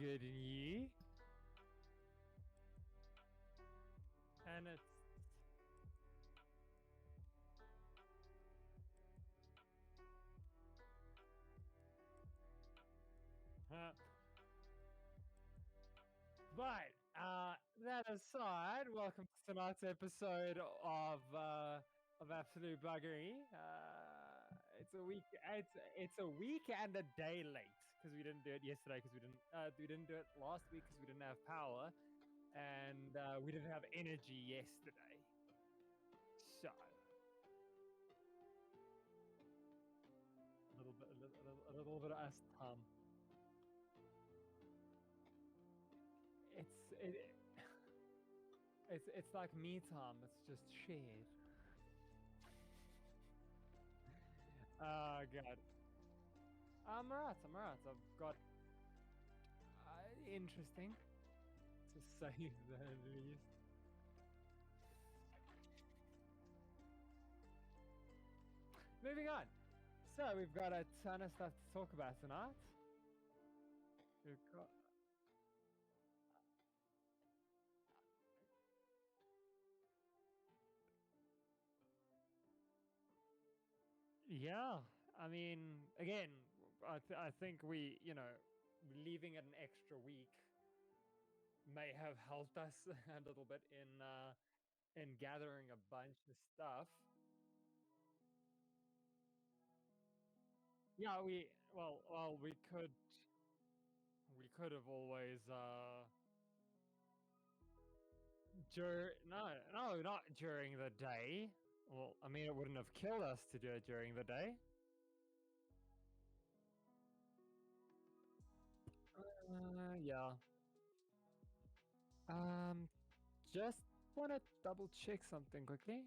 good, and you? And it's but that aside, welcome to tonight's episode of Absolute Buggery. It's a week and a day late because we didn't do it yesterday because we didn't do it last week because we didn't have power and we didn't have energy yesterday. So a little bit of us time. It, it's like me time. It's just shared. Oh god. I'm alright. I've got interesting to say the least. Moving on. So we've got a ton of stuff to talk about tonight. We've got yeah. I mean, again, I think leaving it an extra week may have helped us a little bit in gathering a bunch of stuff. Yeah, we could have always not during the day. Well, I mean, it wouldn't have killed us to do it during the day. Yeah. Just want to double check something quickly.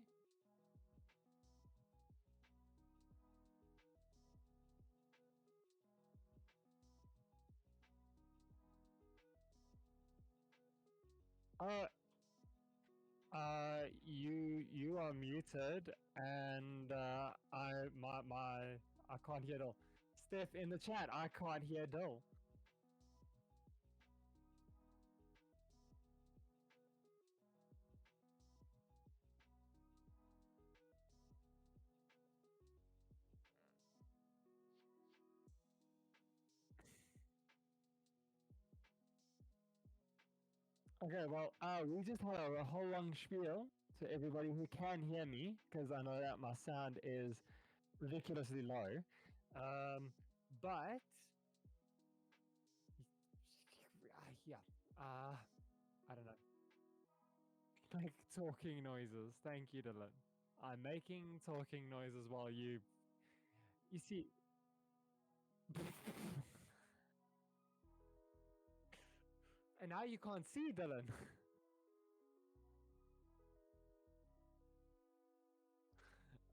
You are muted, and I can't hear Dill. Steph in the chat, I can't hear Dill. Okay, well, we just had a whole long spiel to everybody who can hear me, because I know that my sound is ridiculously low. But yeah, I don't know. Like talking noises. Thank you, Dylan. I'm making talking noises while you see. And now you can't see, Dylan.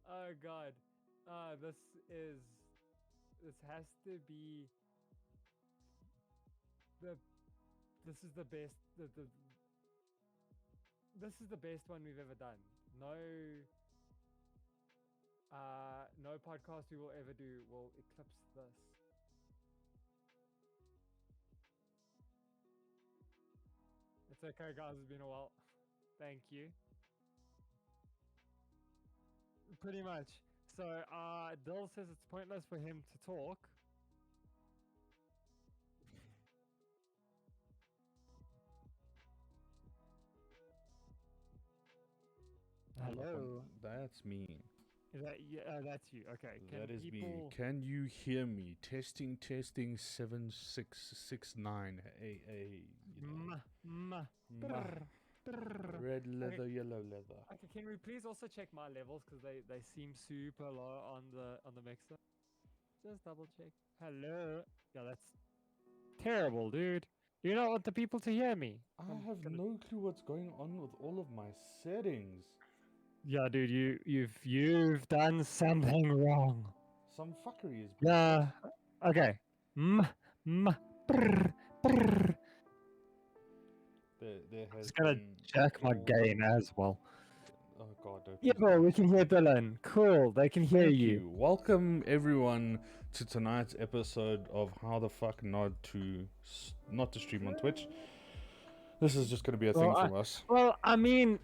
Oh god. This has to be this is the best this is the best one we've ever done. No podcast we will ever do will eclipse this. It's okay, guys. It's been a while. Thank you. Pretty much. So, Dill says it's pointless for him to talk. Hello. That's me. Is that that's you? Okay. That is me. Can you hear me? Testing 7669 AA. Red leather, okay. Yellow leather. Okay, can we please also check my levels because they seem super low on the mixer? Just double check. Hello. Yeah, that's terrible, dude. Do you not want the people to hear me? I have no clue what's going on with all of my settings. Yeah, dude, you've done something wrong. Some fuckery is. Yeah. Okay. There has Just gonna check my gain as well. Oh god. Yeah, bro, we can hear Dylan. Cool, they can hear Thank you. Welcome everyone to tonight's episode of How the Fuck Not to Stream on Twitch. This is just going to be a thing from us. Well, I mean,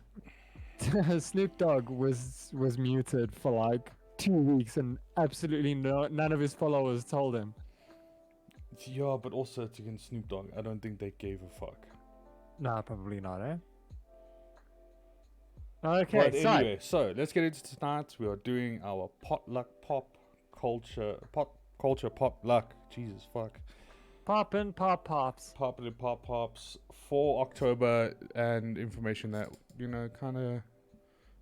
Snoop Dogg was muted for like 2 weeks, and absolutely none of his followers told him. Yeah, but also it's against Snoop Dogg. I don't think they gave a fuck. Nah, probably not, eh? Okay, but anyway, so let's get into tonight. We are doing our potluck culture potluck. Jesus fuck. Poppin' pops. Poppin' pops for October, and information that kind of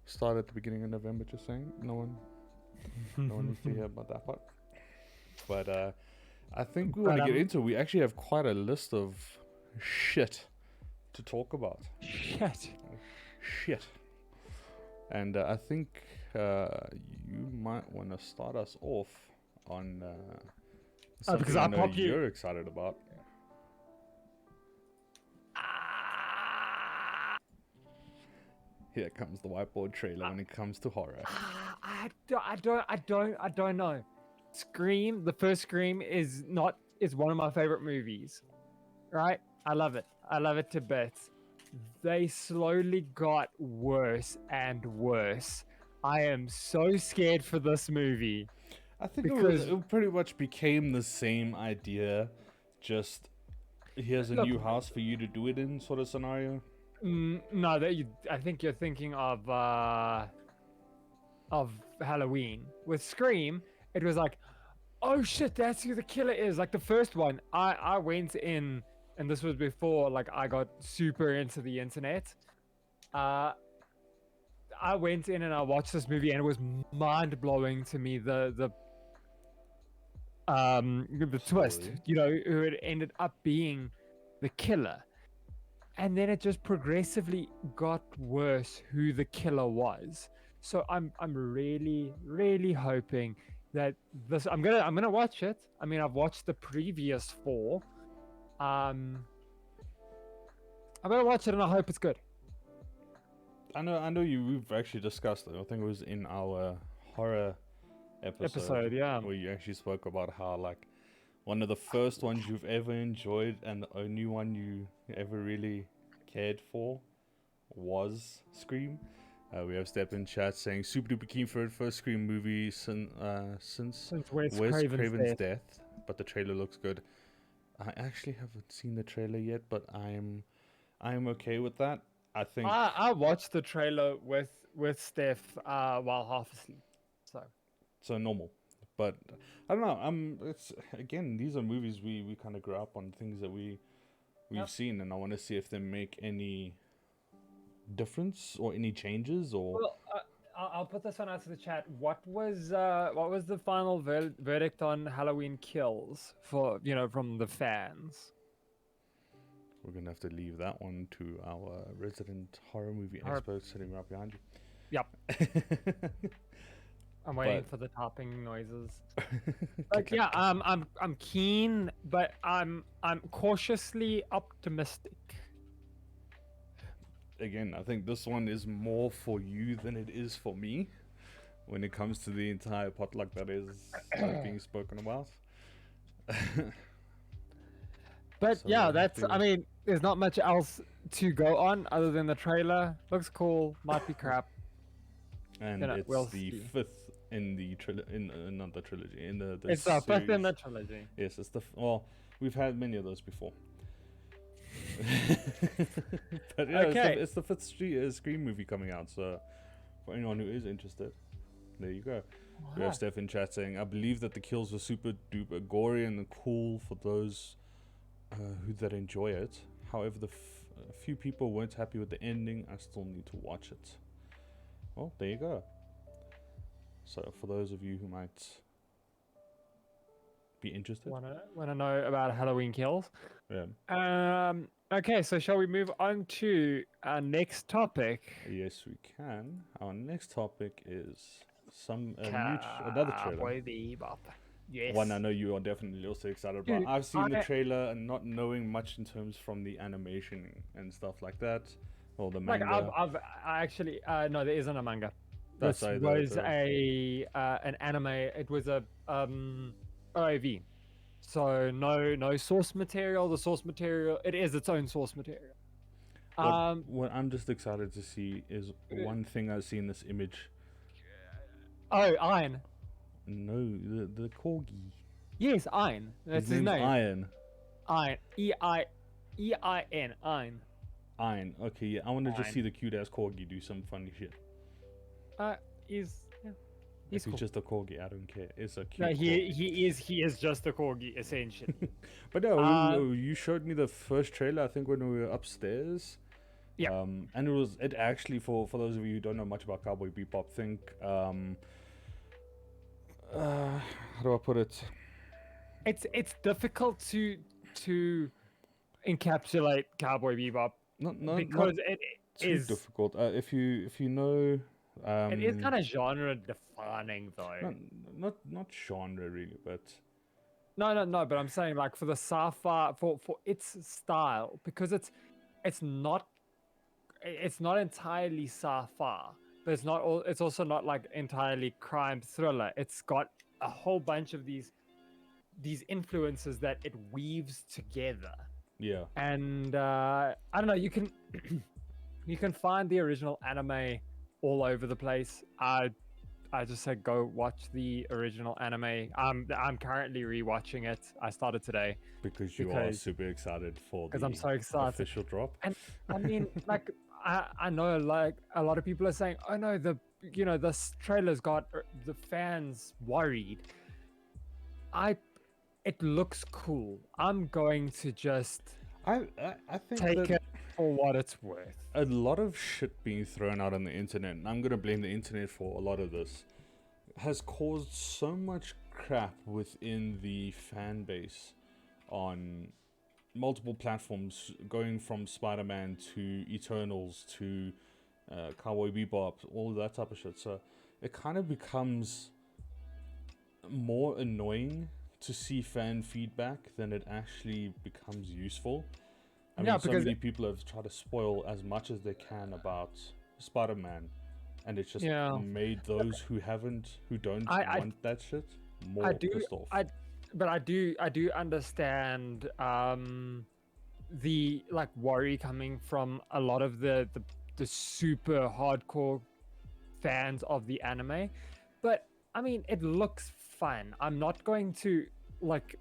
started at the beginning of November. Just saying, no one needs to hear about that part. But I think we want to get into it. We actually have quite a list of shit to talk about. Shit. And I think you might want to start us off on something because I know you're excited about. Here comes the whiteboard trailer when it comes to horror. I don't know. Scream, the first Scream is one of my favorite movies. Right? I love it. I love it to bits. They slowly got worse and worse. I am so scared for this movie. I think it pretty much became the same idea, just here's a new house for you to do it in sort of scenario. No, I think you're thinking of Halloween. With Scream, it was like, oh shit, that's who the killer is. Like the first one, I went in. And this was before, like, I got super into the internet. I went in and I watched this movie, and it was mind blowing to me. The twist, who it ended up being the killer, and then it just progressively got worse who the killer was. So I'm really, really hoping that this. I'm gonna watch it. I mean, I've watched the previous 4. I'm gonna watch it and I hope it's good. I know we've actually discussed it. I think it was in our horror episode, yeah, where you actually spoke about how like one of the first ones you've ever enjoyed and the only one you ever really cared for was Scream. We have Step in chat saying super duper keen for it, first Scream movie since Wes Craven's death, but the trailer looks good. I actually haven't seen the trailer yet, but I'm okay with that. I think I watched the trailer with Steph while half asleep, so normal. But I don't know. It's again, these are movies we kind of grew up on, things that we've seen, and I want to see if they make any difference or any changes or. Well, I'll put this one out to the chat. What was the final verdict on Halloween Kills for from the fans? We're gonna have to leave that one to our resident horror movie expert sitting right behind you. Yep. I'm waiting for the topping noises. But yeah, I'm keen, but I'm cautiously optimistic. Again, I think this one is more for you than it is for me when it comes to the entire potluck that is being spoken about. But so yeah, I mean, there's not much else to go on other than the trailer. Looks cool, might be crap. And it's the 5th in the another trilogy. It's the 5th in the trilogy. Yes, it's we've had many of those before. But yeah, okay. It's the 5th Scream movie coming out, so for anyone who is interested, there you go. We have Steph in chat saying, I believe that the kills were super duper gory and cool for those that enjoy it. However, a few people weren't happy with the ending. I still need to watch it. Well, there you go. So for those of you who might be interested, wanna know about Halloween Kills? Yeah. Okay, so shall we move on to our next topic? Yes, we can. Our next topic is another trailer. Yes. One I know you are definitely also excited about. I've seen the trailer and not knowing much in terms from the animation and stuff like that. Or the manga. I've actually no, there isn't a manga. This was an anime. It was a OAV. So no source material. The source material, it is its own source material. What I'm just excited to see is one thing I see in this image. Oh, Iron. No, the corgi. Yes, Iron. That's his name's name. Iron. Iron. E-I-E-I-N. Iron. Iron. Okay, yeah. I want to just Iron. see the cute ass corgi do some funny shit. He's If cool. he's just a corgi, I don't care. It's a cute. No, corgi. he is just a corgi essentially. But no, you showed me the first trailer. I think when we were upstairs. Yeah. And it actually for those of you who don't know much about Cowboy Bebop, think how do I put it? It's difficult to encapsulate Cowboy Bebop Not because it too is difficult. If you know, it is kind of genre defining though. not genre really, but No, but I'm saying like for the sci-fi for its style, because it's not entirely sci-fi, but it's also not like entirely crime thriller. It's got a whole bunch of these influences that it weaves together. yeah. And I don't know, you can you can find the original anime all over the place. I just said go watch the original anime. I'm currently rewatching it. I started today Because you are super excited for the I'm so excited. official drop. And I mean, like I know like a lot of people are saying, oh no, this trailer's got the fans worried. It looks cool. I'm going to just I think take that it for what it's worth. a lot of shit being thrown out on the internet, and I'm gonna blame the internet for a lot of this, has caused so much crap within the fan base on multiple platforms, going from Spider-Man to Eternals to Cowboy Bebop, all of that type of shit. So it kind of becomes more annoying to see fan feedback than it actually becomes useful. I mean, so many people have tried to spoil as much as they can about Spider-Man, and it's just made those who don't want that shit more pissed off. But I do understand the like worry coming from a lot of the super hardcore fans of the anime. But I mean, it looks fun. I'm not going to like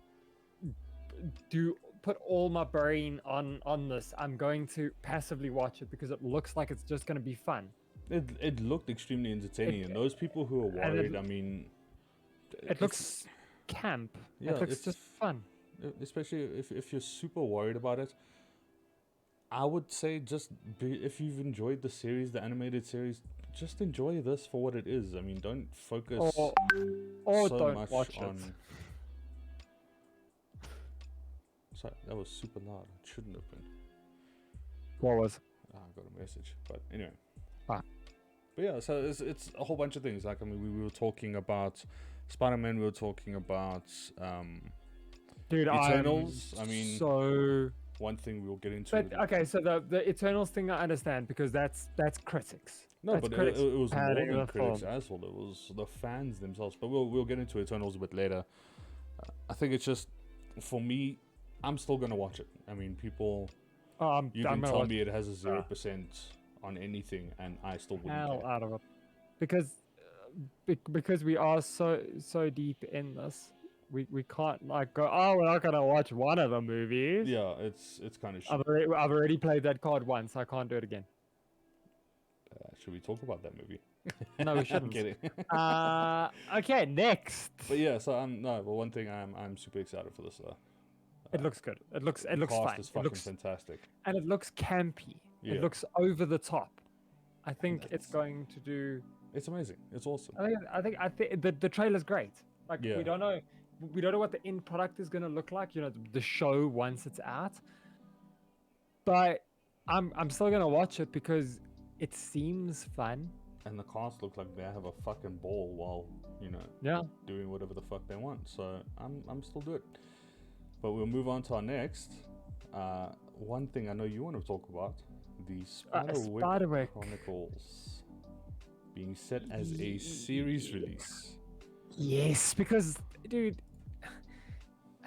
put all my brain on this. I'm going to passively watch it because it looks like it's just going to be fun. It looked extremely entertaining, and those people who are worried, I mean, it looks camp. Yeah, it looks just fun. Especially if you're super worried about it, I would say if you've enjoyed the series, the animated series, just enjoy this for what it is. I mean, don't focus or so don't much watch on. It. Sorry, that was super loud. It shouldn't have been. What was? I got a message, but anyway. Ah. But yeah, so it's a whole bunch of things. Like, I mean, we were talking about Spider-Man. We were talking about Dude, Eternals. I mean, so one thing we'll get into. But okay, so the Eternals thing I understand because that's critics. No, that's but critics it was more padding than the critics film. as well. It was the fans themselves. But we'll get into Eternals a bit later. I think it's just, for me, I'm still gonna watch it. I mean, people. You can tell me it has a 0% on anything, and I still wouldn't hell care. out of it, because we are so deep in this. We can't like go. Oh, we're not gonna watch one of the movies. Yeah, it's kind of shit. I've already played that card once. I can't do it again. Should we talk about that movie? No, we shouldn't. I'm kidding. Okay, next. But yeah, so one thing I'm super excited for this. It looks good. It looks fine. Is fucking fantastic. And it looks campy. Yeah. It looks over the top. I think it's going to do. It's amazing. It's awesome. I think the trailer's great. Like we don't know what the end product is gonna look like. You know, the show once it's out. But I'm still gonna watch it because it seems fun. And the cast looks like they have a fucking ball while doing whatever the fuck they want. So I'm still good. But we'll move on to our next. One thing I know you want to talk about: the Spiderwick Chronicles being set as a series release. Yes, because dude,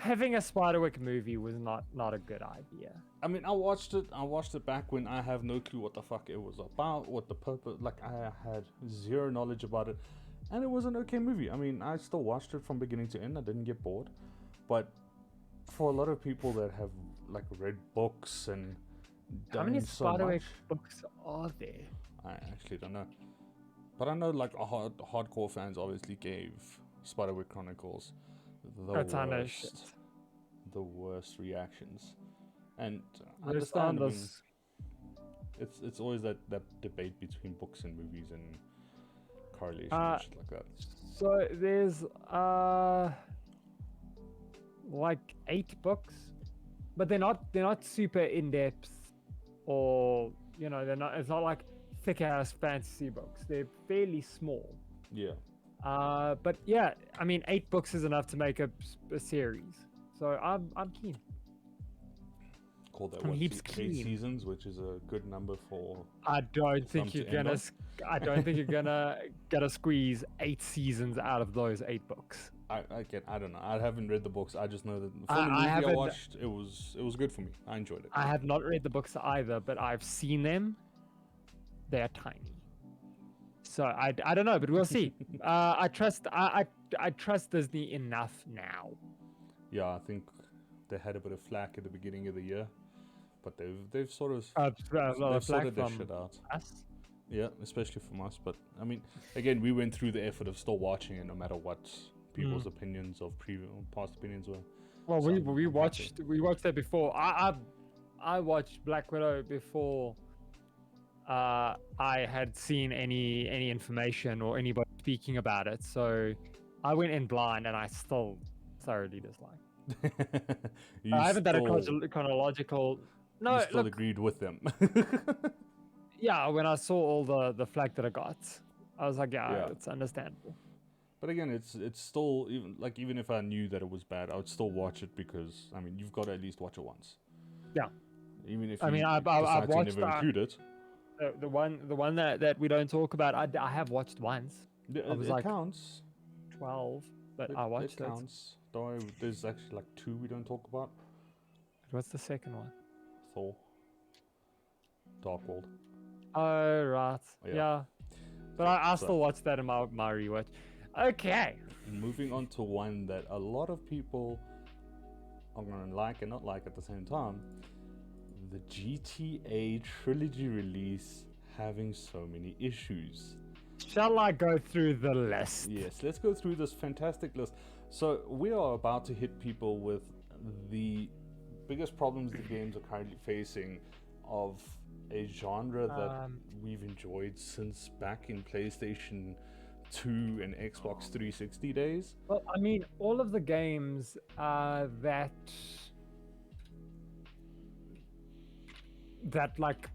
having a Spiderwick movie was not a good idea. I mean, I watched it back when I have no clue what the fuck it was about, what the purpose. Like, I had zero knowledge about it, and it was an okay movie. I mean, I still watched it from beginning to end. I didn't get bored, but for a lot of people that have like read books and How many done so Spiderwick much, books are there? I actually don't know. But I know like hardcore fans obviously gave Spiderwick Chronicles A ton of shit. the worst reactions. And I There's understand, I mean, this. it's always that debate between books and movies and correlation Uh, and shit like that. So there's like 8 books, but they're not super in depth, or they're not. It's not like thick ass fantasy books. They're fairly small. Yeah. But yeah, I mean, 8 books is enough to make a series. So I'm keen. Call that I'm what, heaps 8 keen. seasons, which is a good number for. I don't think to you're end gonna. on. I don't think you're gonna squeeze 8 seasons out of those 8 books. I don't know. I haven't read the books. I just know that for I the movie I haven't- watched, it was good for me. I enjoyed it. I have not read the books either, but I've seen them. They're tiny. So I don't know, but we'll see. I trust Disney enough now. Yeah, I think they had a bit of flack at the beginning of the year, but they've sort of A lot they've of flack sorted their from shit out. us. Yeah, especially from us. But I mean, again, we went through the effort of still watching it, no matter what people's opinions of past opinions were. Well, So we I'm happy. watched that before. I watched Black Widow before I had seen any information or anybody speaking about it. So I went in blind, and I still thoroughly dislike. You I haven't done a still- chronological. No, you still look, agreed with them. yeah. When I saw all the flack that I got, I was like, yeah, Yeah. it's understandable. But again, it's still even if I knew that it was bad, I would still watch it because I mean you've got to at least watch it once. Yeah. Even if I you mean, I've decide to watched never include it, the one that we don't talk about. I have watched once. I was it like counts. 12, but It, I watched it it. counts. Don't worry, there's actually like 2 we don't talk about. What's the second one? Thor. Dark World. Oh, right. Yeah. Yeah. But I So- still watched that in my rewatch. Okay. Moving on to one that a lot of people are gonna like and not like at the same time. The GTA trilogy release having so many issues. Shall I go through the list? Yes, let's go through this fantastic list. So we are about to hit people with the biggest problems the games are currently facing of a genre that we've enjoyed since back in PlayStation 2 and Xbox 360 days. Well, I mean, all of the games that like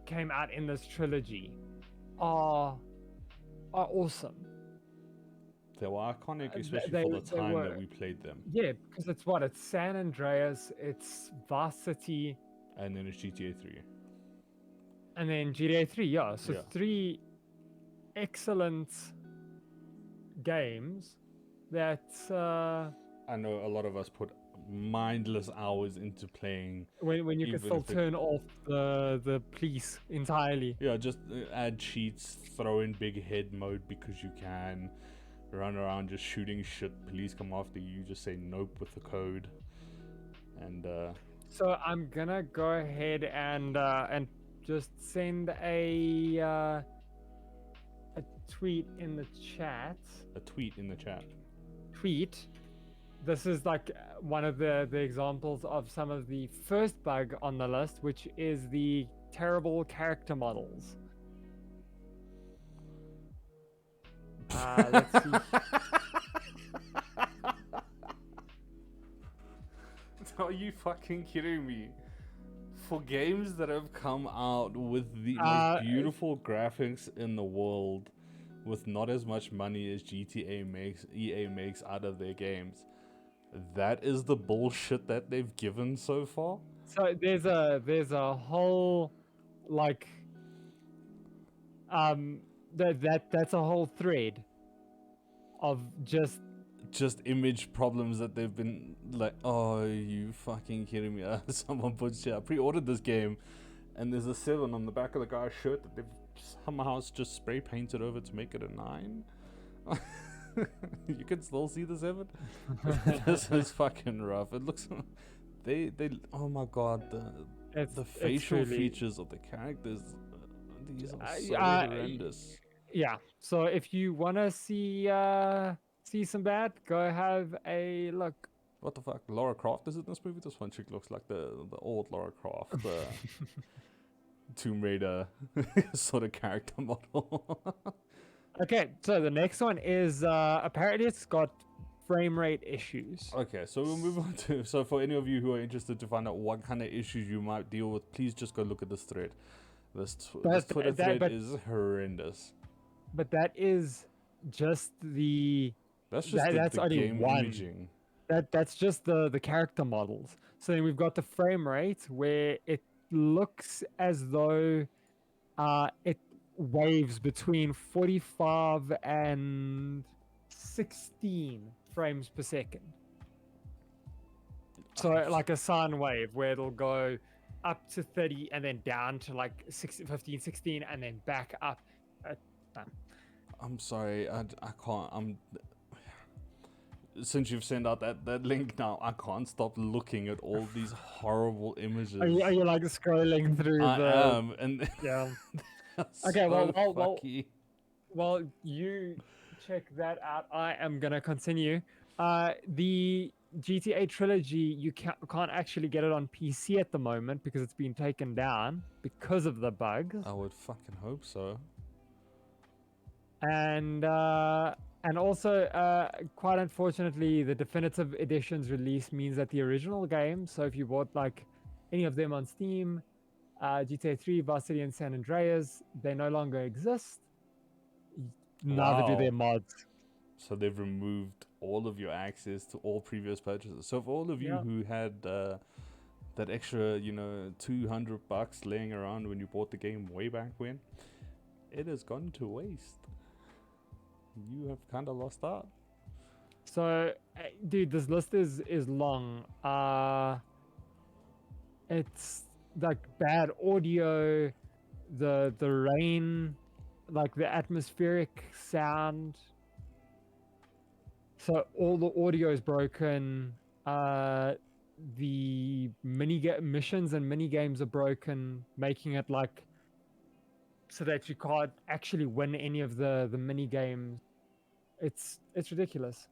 came out in this trilogy are awesome. They were iconic, th- especially they- for the they time that were. we played them. Yeah, because it's San Andreas, it's Vice City, And then it's GTA 3. and then GTA 3. Yeah, so Yeah. 3 excellent games that I know a lot of us put mindless hours into playing. when you can Even still if it- turn off the police entirely. Yeah, just add cheats, throw in big head mode because you can. Run around just shooting shit. Police come after you, just say nope with the code. And So I'm gonna go ahead and just send a tweet in the chat. a tweet in the chat. Tweet. This is like one of the examples of some of the first bug on the list, which is the terrible character models. Let's see. Are you fucking kidding me? For games that have come out with the Uh, most beautiful graphics in the world, with not as much money as EA makes out of their games, that is the bullshit that they've given so far. So there's a whole like that's a whole thread of just just image problems that they've been like, oh, you fucking kidding me? Someone puts, I pre-ordered this game, and there's a 7 on the back of the guy's shirt that they've somehow just spray painted over to make it a 9. You can still see the 7. This is fucking rough. It looks, they oh my god, the facial features of the characters, these are so horrendous. Yeah. So if you wanna see some bad, go have a look. What the fuck? Lara Croft is in this movie? This one chick looks like the old Lara Croft, Tomb Raider sort of character model. Okay, so the next one is apparently it's got frame rate issues. Okay, so we'll move on to, so for any of you who are interested to find out what kind of issues you might deal with, please just go look at this thread. This Twitter thread is horrendous. But that is just the... That's just that's the only game one. imaging. That's just the character models. So then we've got the frame rate where it looks as though it waves between 45 and 16 frames per second. So like a sine wave where it'll go up to 30 and then down to like 15, 16 and then back up. I'm sorry, I can't. Since you've sent out that link now, I can't stop looking at all these horrible images. Are you like scrolling through I am, and yeah. Okay, so well, you check that out. I am gonna continue. The GTA trilogy, you can't actually get it on PC at the moment because it's been taken down because of the bugs. I would fucking hope so. And also, quite unfortunately, the definitive edition's release means that the original game, so if you bought like any of them on Steam, GTA 3, Vice City, and San Andreas, they no longer exist. Neither do their mods. So they've removed all of your access to all previous purchases. So for all of you who had that extra, $200 laying around when you bought the game way back when, it has gone to waste. You have kind of lost out. So, dude, this list is long. It's like bad audio, the rain, like the atmospheric sound. So all the audio is broken. The missions and mini games are broken, making it like so that you can't actually win any of the mini games. It's ridiculous.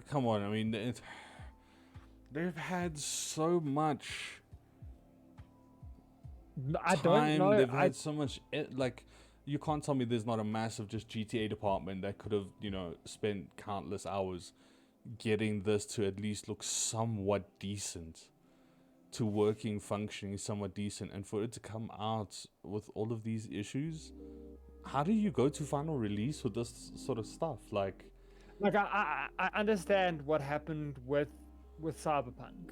Come on, I mean, they've had so much time. They've had so much, like, you can't tell me there's not a massive just GTA department that could have, spent countless hours getting this to at least look somewhat decent, to working, functioning somewhat decent, and for it to come out with all of these issues. How do you go to final release with this sort of stuff? Like I understand what happened with Cyberpunk.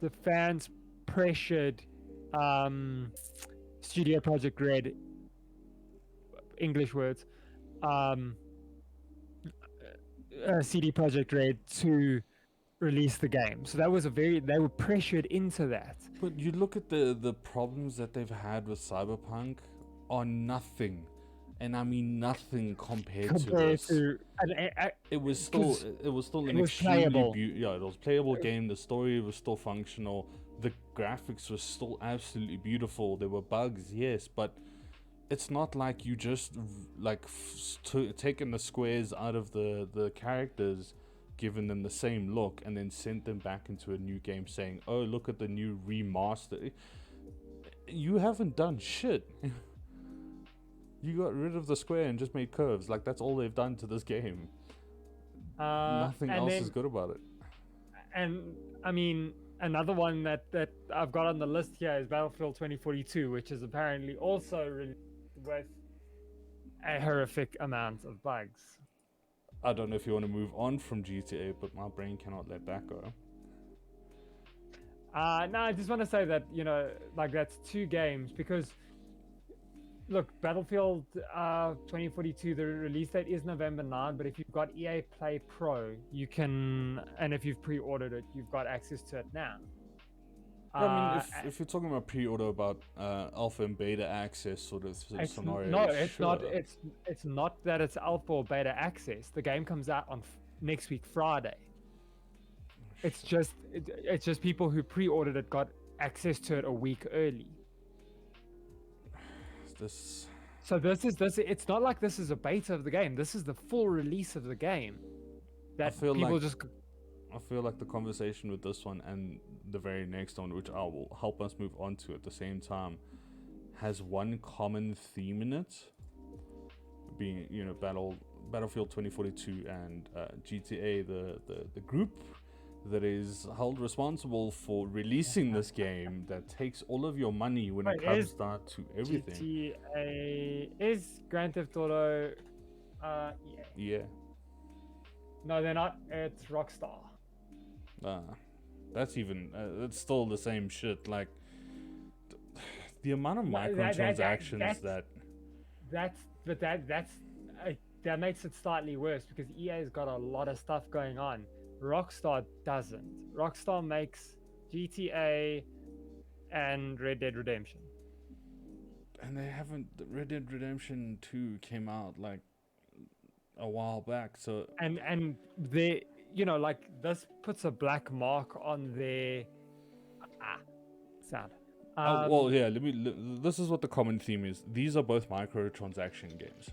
The fans pressured Studio Projekt Red, English words, CD Projekt Red to release the game. So that was they were pressured into that. But you look at the problems that they've had with Cyberpunk are nothing. And I mean nothing compared to this. It was still an extremely it was playable game. The story was still functional. The graphics were still absolutely beautiful. There were bugs, yes, but it's not like you just taken the squares out of the characters, given them the same look, and then sent them back into a new game saying, "Oh, look at the new remaster." You haven't done shit. You got rid of the square and just made curves. Like, that's all they've done to this game. Nothing else is good about it. And I mean, another one that I've got on the list here is Battlefield 2042, which is apparently also released with a horrific amount of bugs. I don't know if you want to move on from GTA, but my brain cannot let that go. No, I just want to say that, like, that's 2 games, because look, Battlefield 2042, the release date is November 9, but if you've got EA Play Pro, you can, and if you've pre-ordered it, you've got access to it now. I mean, Uh, if you're talking about pre-order, about alpha and beta access sort of it's, scenario, no, it's sure. not. It's not that it's alpha or beta access. The game comes out on next week Friday. It's just people who pre-ordered it got access to it a week early. This. So this. It's not like this is a beta of the game. This is the full release of the game. That feel people like- just. I feel like the conversation with this one and the very next one, which I will help us move on to at the same time, has one common theme in it, being, you know, Battlefield 2042 and GTA, the group that is held responsible for releasing this game that takes all of your money when it comes down to everything. GTA is Grand Theft Auto. EA. Yeah. No, they're not. It's Rockstar. That's even it's still the same shit. Like the amount of Well, microtransactions that makes it slightly worse because EA's got a lot of stuff going on. Rockstar doesn't. Rockstar makes GTA and Red Dead Redemption. And they haven't. Red Dead Redemption 2 came out like a while back, so And they, you know, like this puts a black mark on their sound. well, yeah. This is what the common theme is. These are both microtransaction games,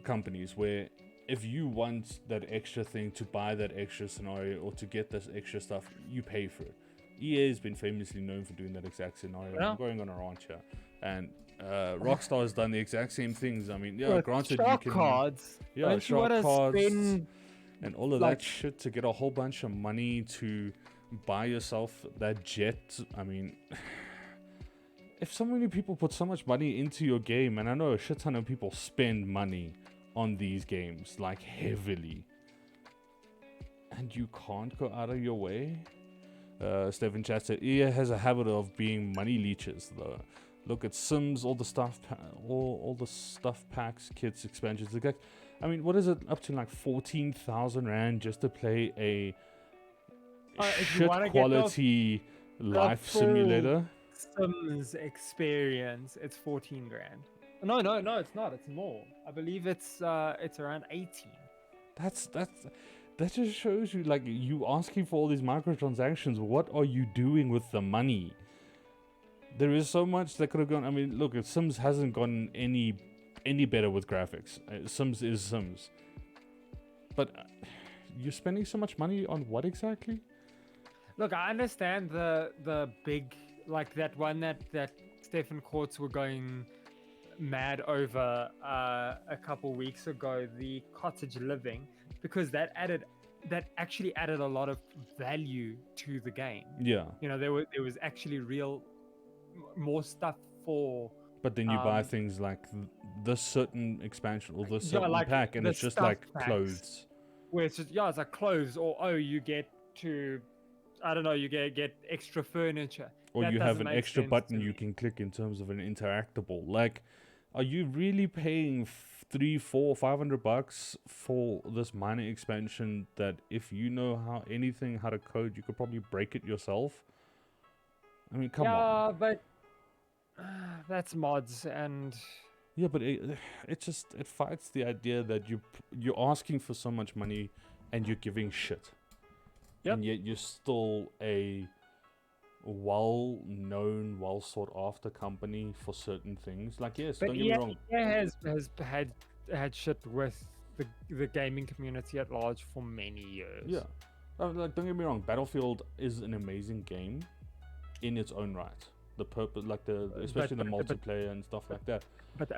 companies where if you want that extra thing to buy that extra scenario or to get this extra stuff, you pay for it. EA has been famously known for doing that exact scenario. Yeah. I'm going on a rant here, and Rockstar has done the exact same things. I mean, yeah, Well, granted shark you can, cards. yeah, Don't you shark wanna cards spend, and all of like- that shit to get a whole bunch of money to buy yourself that jet. I mean, if so many people put so much money into your game, and I know a shit ton of people spend money on these games like heavily, and you can't go out of your way. Stephen Chat said EA has a habit of being money leeches though. Look at Sims, all the stuff, all the stuff packs, kits, expansions. I mean, what is it up to, like 14,000 rand just to play a if you shit wanna get quality life full- simulator? Sims experience, it's 14 grand. No, it's not. It's more. I believe it's around 18. That just shows you, like, you asking for all these microtransactions. What are you doing with the money? There is so much that could have gone. I mean, look, Sims hasn't gotten any better with graphics. Sims is Sims, but you're spending so much money on what exactly? Look, I understand the big, like that one that Stefan Courts were going mad over a couple weeks ago, the cottage living, because that actually added a lot of value to the game. Yeah, You know, there was actually real more stuff for. but then you buy things like this certain expansion or this Yeah, certain like pack, and the it's just stuff like packs. clothes. Where it's just, yeah, it's like clothes, or you get to, I don't know, you get extra furniture. Or That you have doesn't an make extra sense button to you me. can click in terms of an interactable. Like, are you really paying $300, $400, $500 for this minor expansion that if you know how to code, you could probably break it yourself? I mean, come on. Yeah, but that's mods, and Yeah, but it fights the idea that you're asking for so much money and you're giving shit. Yep. And yet you're still a well-known, well-sought-after company for certain things. Like, yes, but don't get me wrong. EA has had shit with the gaming community at large for many years. Yeah. Like, don't get me wrong. Battlefield is an amazing game in its own right. The purpose, like especially the but- multiplayer and stuff like that. But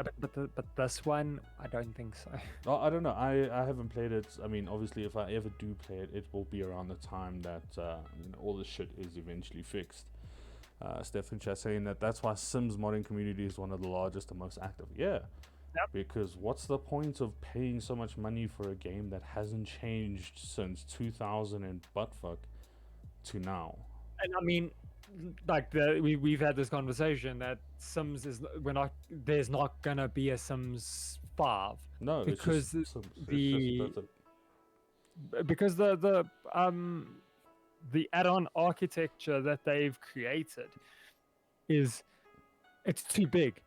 this one, I don't think so. Oh, I don't know. I haven't played it. I mean, obviously, if I ever do play it, it will be around the time that all this shit is eventually fixed. Stefan Chat saying that's why Sims modding community is one of the largest and most active. Yeah. Yep. Because what's the point of paying so much money for a game that hasn't changed since 2000 and buttfuck to now? And I mean, like we've had this conversation that Sims is there's not gonna be a Sims 5 No, because it's just the that's it. because the add-on architecture that they've created is it's too big,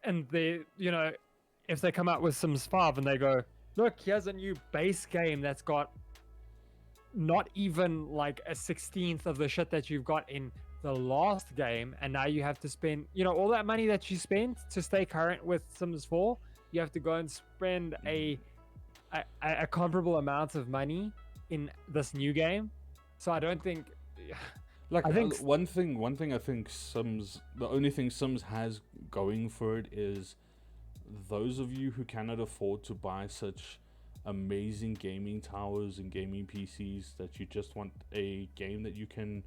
and they if they come out with Sims 5 and they go, look, here's a new base game that's got not even like a 16th of the shit that you've got in the last game, and now you have to spend all that money that you spent to stay current with Sims 4, you have to go and spend a comparable amount of money in this new game. So I don't think Like I think one thing I think Sims, the only thing Sims has going for it is those of you who cannot afford to buy such amazing gaming towers and gaming PCs, that you just want a game that you can,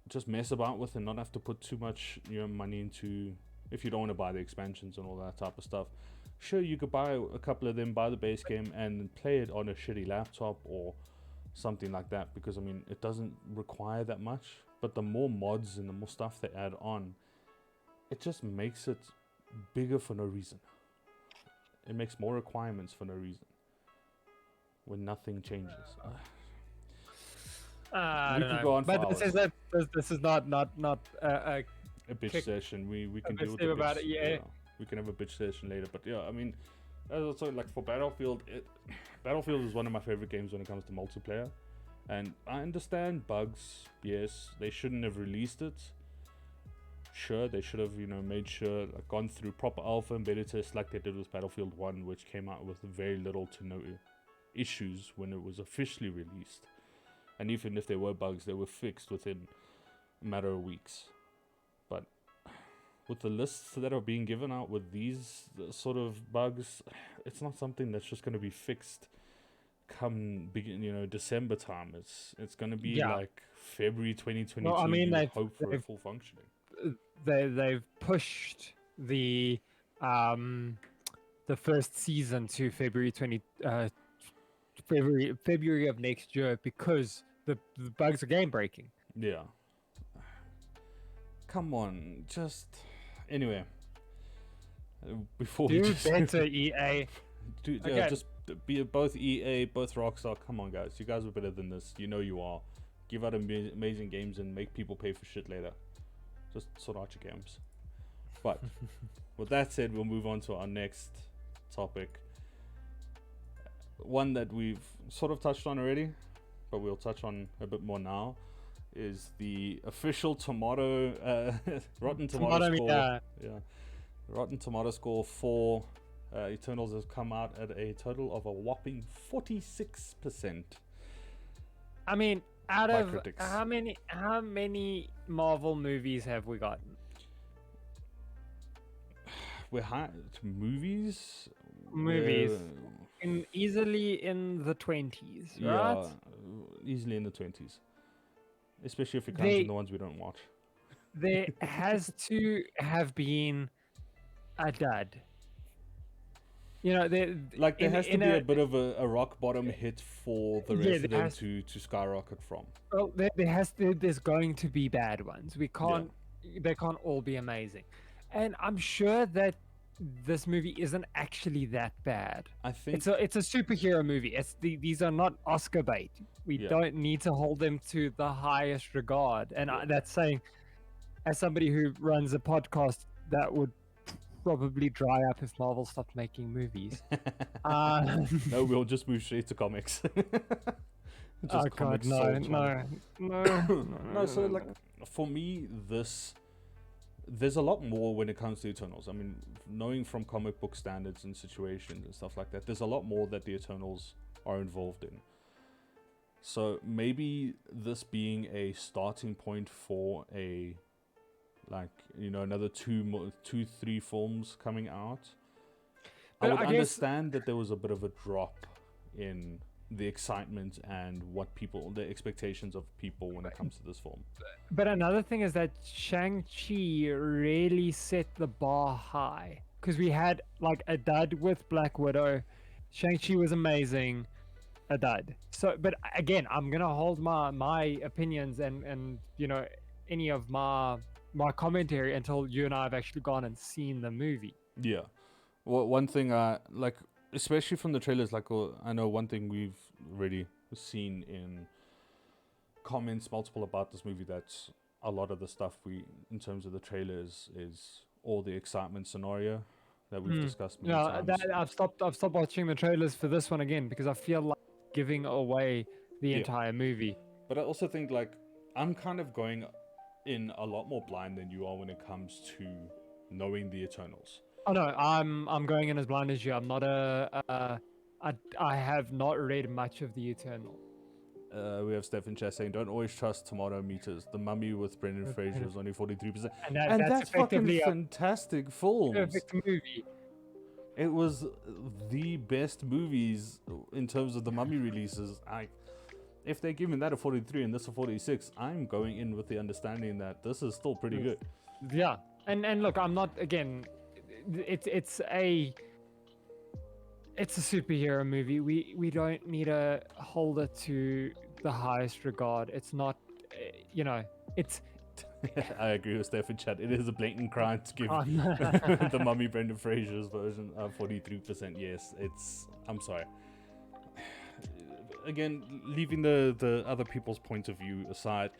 just mess about with and not have to put too much money into, if you don't want to buy the expansions and all that type of stuff. Sure, you could buy a couple of them, buy the base game and play it on a shitty laptop or something like that, because I mean it doesn't require that much. But the more mods and the more stuff they add on, it just makes it bigger for no reason. It makes more requirements for no reason when nothing changes. I We don't could know. go on for But hours. this is not A bitch kick- session. We can a deal with bitch the about bitch, it, yeah. we can have a bitch session later. But yeah, I mean, as also like for Battlefield, Battlefield is one of my favorite games when it comes to multiplayer. And I understand bugs. Yes, they shouldn't have released it. Sure, they should have, made sure, like, gone through proper alpha and beta tests like they did with Battlefield 1, which came out with very little to no issues when it was officially released. And even if there were bugs, they were fixed within a matter of weeks. But with the lists that are being given out with these sort of bugs, it's not something that's just going to be fixed come December time. It's going to be like February 2022. Well, I mean, you hope for a full functioning. they've pushed the first season to February of next year because the bugs are game breaking. Yeah. Come on, just anyway. Before we Do just better, EA. just be both EA, both Rockstar. Come on, guys, you guys are better than this. You are. Give out amazing games and make people pay for shit later. Just sort out your games. But with that said, we'll move on to our next topic. One that we've sort of touched on already, but we'll touch on a bit more now, is the official Rotten Tomato score. Yeah, Rotten Tomato score for Eternals has come out at a total of a whopping 46%. I mean, out of critics. how many Marvel movies have we gotten? We're high Movies. we're- Easily in the 20s, right? Yeah, easily in the 20s. Especially if it comes in the ones we don't watch. There has to have been a dud. There There has to be a bit of a rock bottom hit for the rest of there them has- to skyrocket from. Well, there's going to be bad ones. They can't all be amazing, and I'm sure that this movie isn't actually that bad. I think It's a superhero movie. These are not Oscar bait. We Yeah. don't need to hold them to the highest regard, and that's saying, as somebody who runs a podcast, that would probably dry up if Marvel stopped making movies. no, we'll just move straight to comics. Just Oh god, comics no, sold no. No, so like for me, there's a lot more when it comes to Eternals. I mean, knowing from comic book standards and situations and stuff like that, there's a lot more that the Eternals are involved in. So maybe this being a starting point for another 2-3 films coming out, But I would I guess- understand that there was a bit of a drop in the excitement and the expectations of people when it comes to this film. But another thing is that Shang-Chi really set the bar high, because we had like a dud with Black Widow. Shang-Chi was amazing. a dud. So, but again, I'm gonna hold my opinions and any of my commentary until you and I have actually gone and seen the movie. Yeah. Well, one thing I like, especially from the trailers, like I know one thing we've already seen in comments multiple about this movie, that's a lot of the stuff we in terms of the trailers is all the excitement scenario that we've discussed many No, times. that I've stopped watching the trailers for this one again because I feel like giving away the Yeah. entire movie. But I also think like I'm kind of going in a lot more blind than you are when it comes to knowing the Eternals. Oh no, I'm going in as blind as you. I'm not I have not read much of the Eternal. We have Steph in chat saying, "Don't always trust tomato meters. The Mummy with Brendan With Fraser Brendan- is only 43%, And and that's fucking effectively a fantastic films. perfect movie. It was the best movies in terms of the Mummy releases. If they're giving that a 43 and this a 46, I'm going in with the understanding that this is still pretty good. Yeah, and look, I'm not again. It's a superhero movie. We don't need to hold it to the highest regard. It's not, it's. I agree with Steph in chat. It is a blatant crime to give Um, the Mummy Brendan Fraser's version 43%. Yes, I'm sorry. Again, leaving the other people's point of view aside,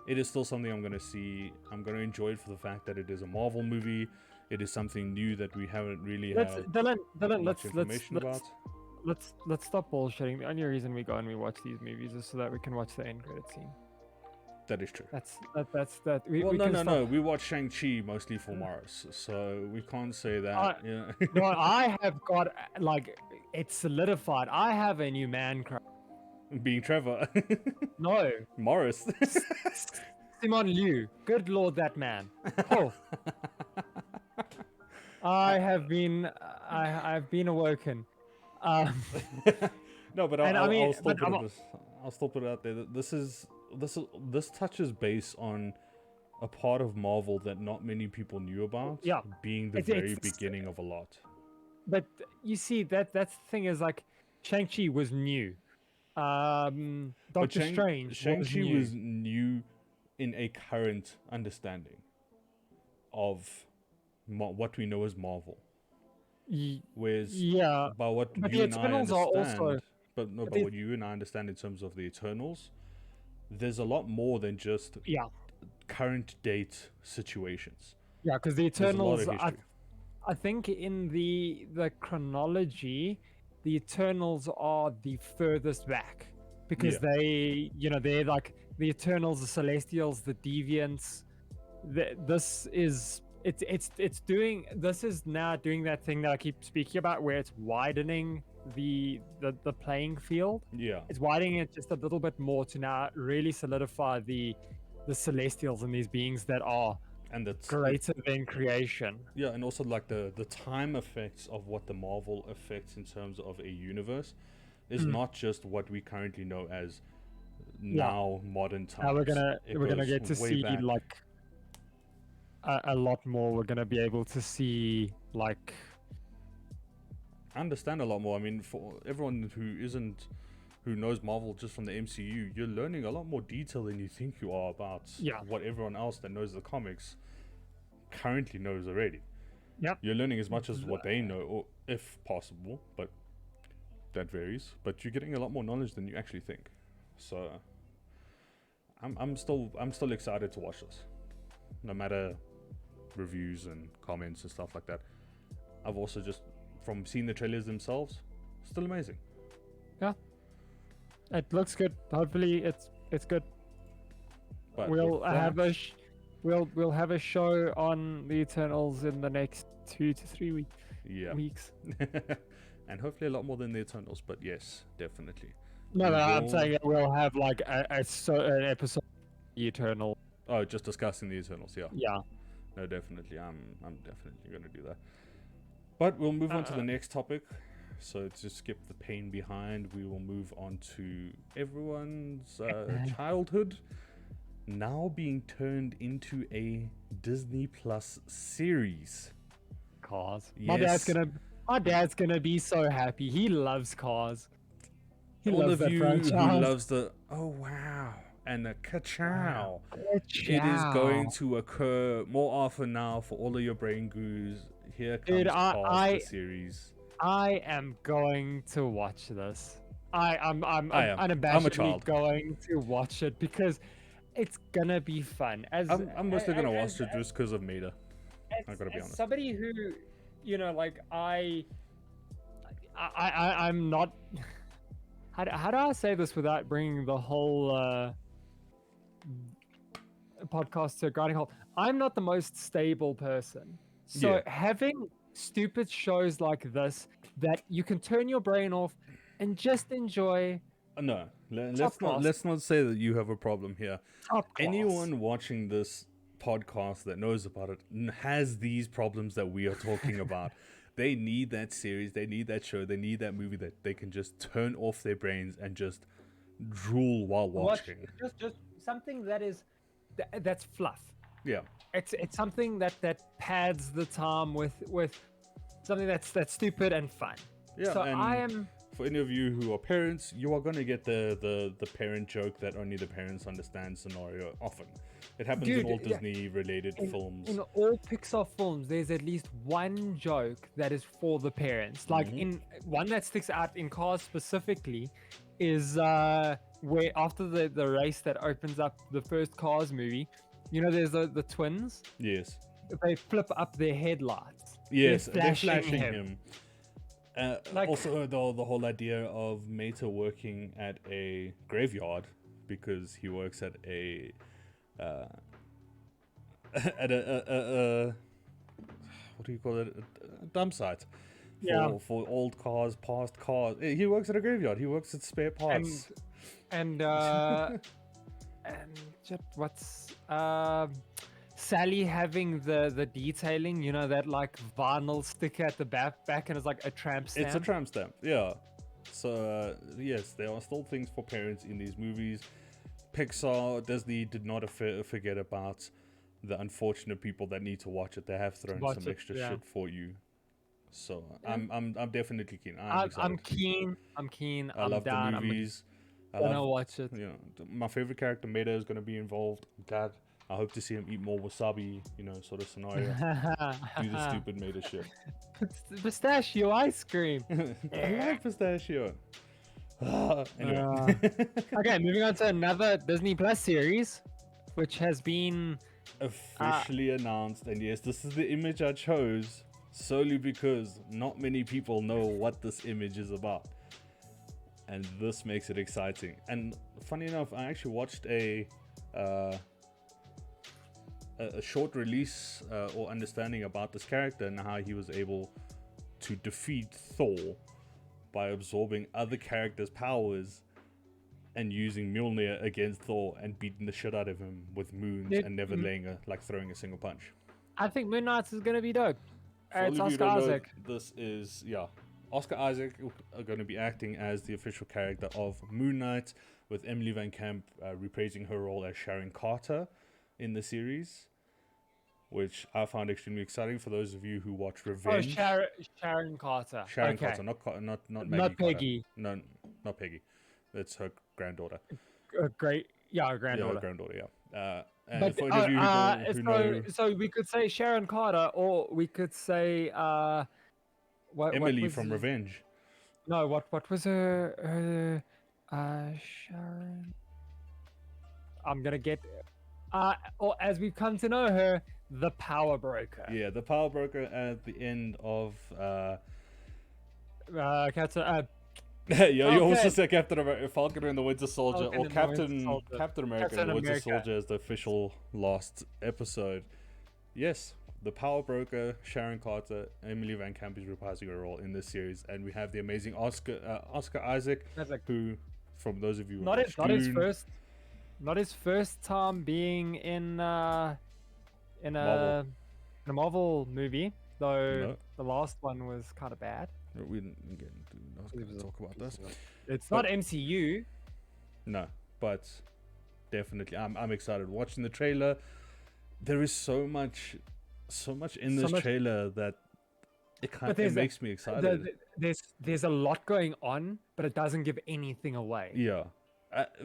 it is still something I'm going to see. I'm going to enjoy it for the fact that it is a Marvel movie. It is something new that we haven't really had Dylan, much information about. let's stop bullshitting. The only reason we go and we watch these movies is so that we can watch the end credit scene. That is true. That's that. Well, we can stop. no. We watch Shang-Chi mostly for Morris, so we can't say that. Yeah. No, I have got like it's solidified. I have a new man crush. Being Trevor. No, Morris. Simon Liu. Good lord, that man. Oh. I've been awoken. No, but And I mean, I'll still but put I'm- I'll still put it out there. That this touches base on a part of Marvel that not many people knew about. Yeah. Being the It's- very it's- beginning of a lot. But you see, that's the thing is like Shang-Chi was new. Doctor Strange Shang-Chi new. was new in a current understanding of what we know as Marvel. Whereas Yeah, by what but you the and I Eternals are understand, also- but the- what you and I understand in terms of the Eternals, there's a lot more than just yeah, current date situations. yeah. Because the There's a lot Eternals, of history. I think in the chronology, the Eternals are the furthest back because Yeah. they're like the Eternals, the Celestials, the Deviants. This is this is now doing that thing that I keep speaking about, where it's widening the playing field. Yeah, It's widening it just a little bit more to now really solidify the Celestials and these beings that are and that's greater than creation. yeah, and also like the time effects of what the Marvel affects in terms of a universe is not just what we currently know as now modern times. Now we're gonna It get goes to way see back. like a lot more. We're gonna be able to see like understand a lot more. I mean, for everyone who knows Marvel just from the MCU, you're learning a lot more detail than you think you are about what everyone else that knows the comics currently knows already. Yep. You're learning as much as what they know, or if possible, but that varies. But you're getting a lot more knowledge than you actually think. So I'm still excited to watch this, no matter reviews and comments and stuff like that. I've also just from seeing the trailers themselves, still amazing. it looks good. Hopefully it's good. But We'll with have that- we'll have a show on the Eternals in the next 2 to 3 weeks. and hopefully a lot more than the Eternals. But yes, definitely. No, We I'm will- saying that we'll have like an episode of the Eternal. Oh, just discussing the Eternals. Yeah. Yeah. No, definitely. I'm definitely going to do that. But we'll move on to the next topic. So to skip the pain behind, we will move on to everyone's childhood now being turned into a Disney Plus series. Cars. Yes. My dad's gonna be so happy. He loves cars. He all loves of that you who franchise. loves the oh wow and the ka-chow. Ciao. It is going to occur more often now for all of your brain goos. Here comes Dude, Cars the series. I am going to watch this. I'm I am. I'm a unabashedly child. going to watch it because it's gonna be fun. I'm mostly gonna watch it just because of Mater. I gotta be honest. Somebody who, like I'm not. How do I say this without bringing the whole podcast to a grinding halt? I'm not the most stable person, so Yeah. having stupid shows like this that you can turn your brain off and just enjoy. No, Top class. let's not say that you have a problem here. Top class. Anyone watching this podcast that knows about it has these problems that we are talking about. They need that series, they need that show, they need that movie that they can just turn off their brains and just drool while watching. Just something that is that's fluff. Yeah. It's something that pads the time with something that's stupid and fun. Yeah. So and I am. for any of you who are parents, you are gonna get the parent joke that only the parents understand scenario often. It happens in all Disney related films. In all Pixar films, there's at least one joke that is for the parents. Like in one that sticks out in Cars specifically is where after the race that opens up the first Cars movie, there's the twins. Yes. They flip up their headlights. Yes, they're flashing him. Also, the whole idea of Mater working at a graveyard because he works at a at a what do you call it? A dump site for old cars, past cars. He works at a graveyard. He works at spare parts. And what's Sally having the detailing, that like vinyl sticker at the back and it's like a tramp stamp. It's a tramp stamp, yeah. So yes, there are still things for parents in these movies. Pixar, Disney did not forget about the unfortunate people that need to watch it. They have thrown some extra shit for you. So I'm definitely keen. I'm keen. I love down. the movies. I'm gonna watch it. My favorite character Mater is gonna be involved. I'm glad. I hope to see him eat more wasabi, sort of scenario. Do the stupid Mater shit. Pistachio ice cream. I like pistachio. Anyway. Okay, moving on to another Disney Plus series, which has been officially announced. And yes, this is the image I chose solely because not many people know what this image is about. And this makes it exciting. And funny enough, I actually watched a short release or understanding about this character and how he was able to defeat Thor by absorbing other characters' powers and using Mjolnir against Thor and beating the shit out of him with moons and never throwing a single punch. I think Moon Knight is gonna be dope. It's Oscar Isaac. This is Oscar Isaac are going to be acting as the official character of Moon Knight, with Emily Van Camp reprising her role as Sharon Carter in the series, which I found extremely exciting for those of you who watch Revenge. Oh, Sharon Carter. Sharon Carter, not Maggie not Carter. Peggy. No, not Peggy. That's her granddaughter. Her granddaughter. Yeah, her granddaughter. Yeah. And but for any of you who know, so we could say Sharon Carter, or we could say Emily from Revenge. No, what was her Sharon? I'm gonna get or as we've come to know her, the Power Broker. Yeah, the Power Broker at the end of you also said Captain America, Falcon and the Winter Soldier, or Captain America and the Winter Soldier as the official last episode. Yes, the Power Broker, Sharon Carter, Emily Van Camp is reprising her role in this series, and we have the amazing Oscar Isaac, who, from those of you who not his first time being in a Marvel movie, though the last one was kind of bad. We didn't get into talk about this. It's not MCU. No, but definitely, I'm excited. Watching the trailer, there is so much in this trailer that But it makes me excited. there's a lot going on, but it doesn't give anything away. Yeah.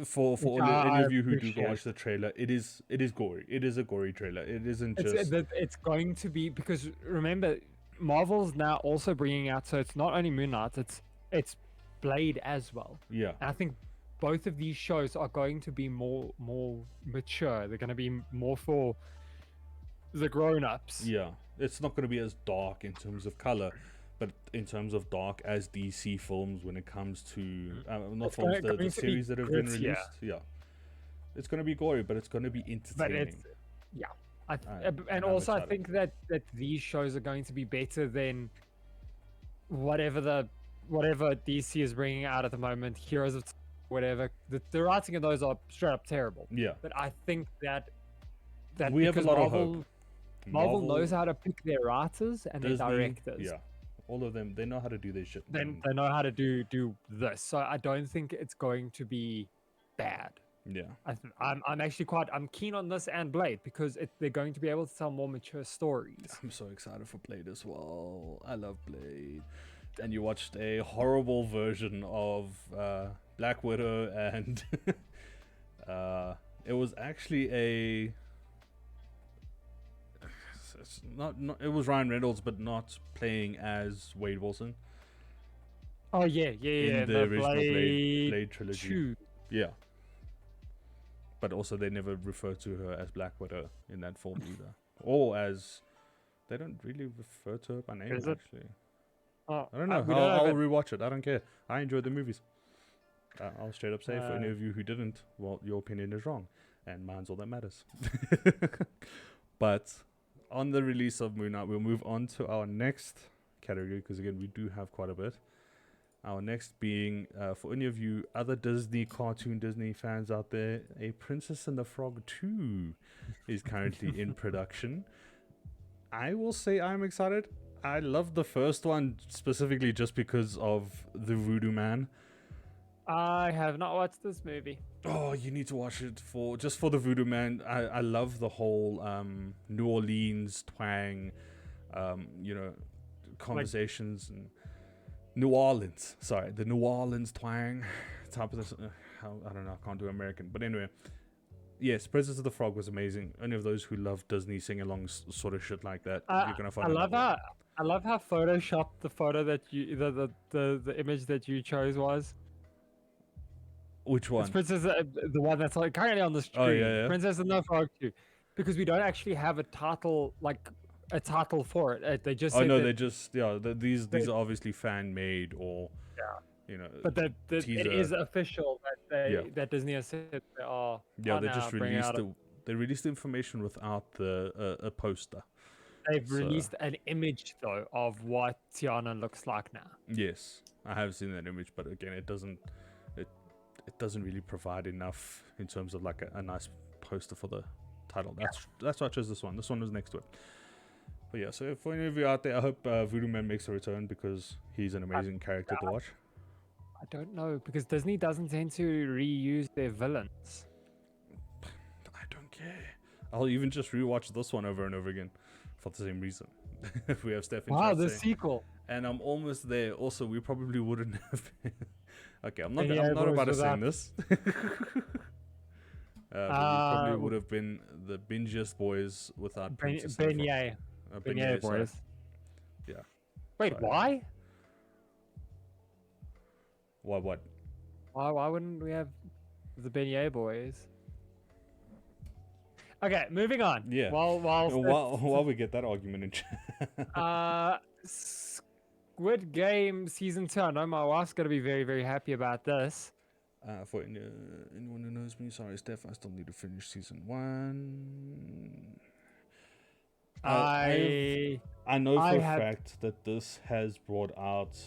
For Which any I of you who do go appreciate. watch the trailer, it is gory. It is a gory trailer. It isn't just It's going to be, because remember, Marvel's now also bringing out, so it's not only Moon Knight, it's Blade as well. yeah. And I think both of these shows are going to be more mature. They're going to be more for the grown-ups. Yeah. It's not going to be as dark in terms of color, but in terms of dark as DC films when it comes to not It's films, going the to be series that have been grittier. released. Yeah. It's going to be gory, but it's going to be But entertaining. it's yeah. I'm And also I excited. think that these shows are going to be better than whatever DC is bringing out at the moment. Heroes of whatever. The writing of those are straight up terrible. Yeah. But I think that We have a because lot of Marvel hope. Marvel knows how to pick their writers and Disney, their directors. Yeah. All of them, they know how to do their shit. Then they know how to do this. So I don't think it's going to be bad. Yeah. I'm actually I'm keen on this and Blade because they're going to be able to tell more mature stories. I'm so excited for Blade as well. I love Blade. And you watched a horrible version of Black Widow, and it was actually it's not it was Ryan Reynolds, but not playing as Wade Wilson Oh yeah. in the original Blade trilogy. 2. Yeah. But also, they never refer to her as Black Widow in that film either, or as they don't really refer to her by name. Is it? Actually, Oh, I don't know. we don't have I'll it. rewatch it. I don't care. I enjoyed the movies. I'll straight up say, for any Uh, of you who didn't, well, your opinion is wrong, and mine's all that matters. But on the release of Moon Knight, we'll move on to our next category, because again, we do have quite a bit. Our next being, for any of you other Disney fans out there, A Princess and the Frog 2 is currently in production. I will say I'm excited. I love the first one specifically just because of the Voodoo Man. I have not watched this movie. Oh, you need to watch it for the Voodoo Man. I love the whole New Orleans twang, conversations and New Orleans. Sorry, the New Orleans twang type of this. I don't know. I can't do American, but anyway. Yes, Princess of the Frog was amazing. Any of those who love Disney sing along sort of shit like that, you're gonna find. I love how photoshopped the photo that you the image that you chose was. Which one? It's Princess, the one that's like currently on the screen. Oh, yeah. Princess and the Frog 2, because we don't actually have a title for it. They just. Oh said no, that- they just these are obviously fan made or But it teaser. is official that Disney has said they are. Yeah, they just released they released the information without a poster. They've released an image though of what Tiana looks like now. Yes, I have seen that image, but again, it doesn't really provide enough in terms of like a nice poster for the title. That's why I chose this one. This one was next to it. But yeah, so for any of you out there, I hope Voodoo Man makes a return, because he's an amazing character to watch. I don't know, because Disney doesn't tend to reuse their villains. I don't care. I'll even just rewatch this one over and over again for the same reason. If we have Steph in Wow, chat the saying- sequel. And I'm almost there. Also, we probably wouldn't have been. Okay, I'm not Yeah, about to boys, sing this. But we probably would have been the bingiest boys without Princess and the Frog. Beignet. Beignet, sorry. boys. Yeah. Wait, Sorry. why? What? Why wouldn't we have the Beignet boys? Okay, moving on. Yeah. While we get that argument in chat. Squid Game season 2. I know my wife's gonna be very, very happy about this. For anyone who knows me, sorry, Steph, I still need to finish season 1. I know for a fact that this has brought out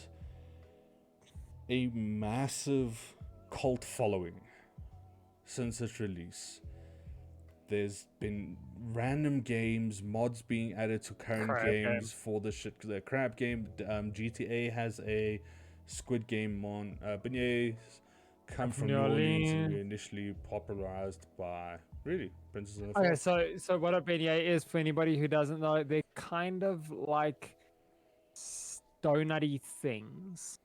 a massive cult following since its release. There's been random games, mods being added to current Crab games for the shit. The crab game, GTA has a Squid Game mon. Beignets come from New Orleans and were initially popularized by Princess and the Frog. Okay, so what a beignet is, for anybody who doesn't know, they're kind of like donutty things,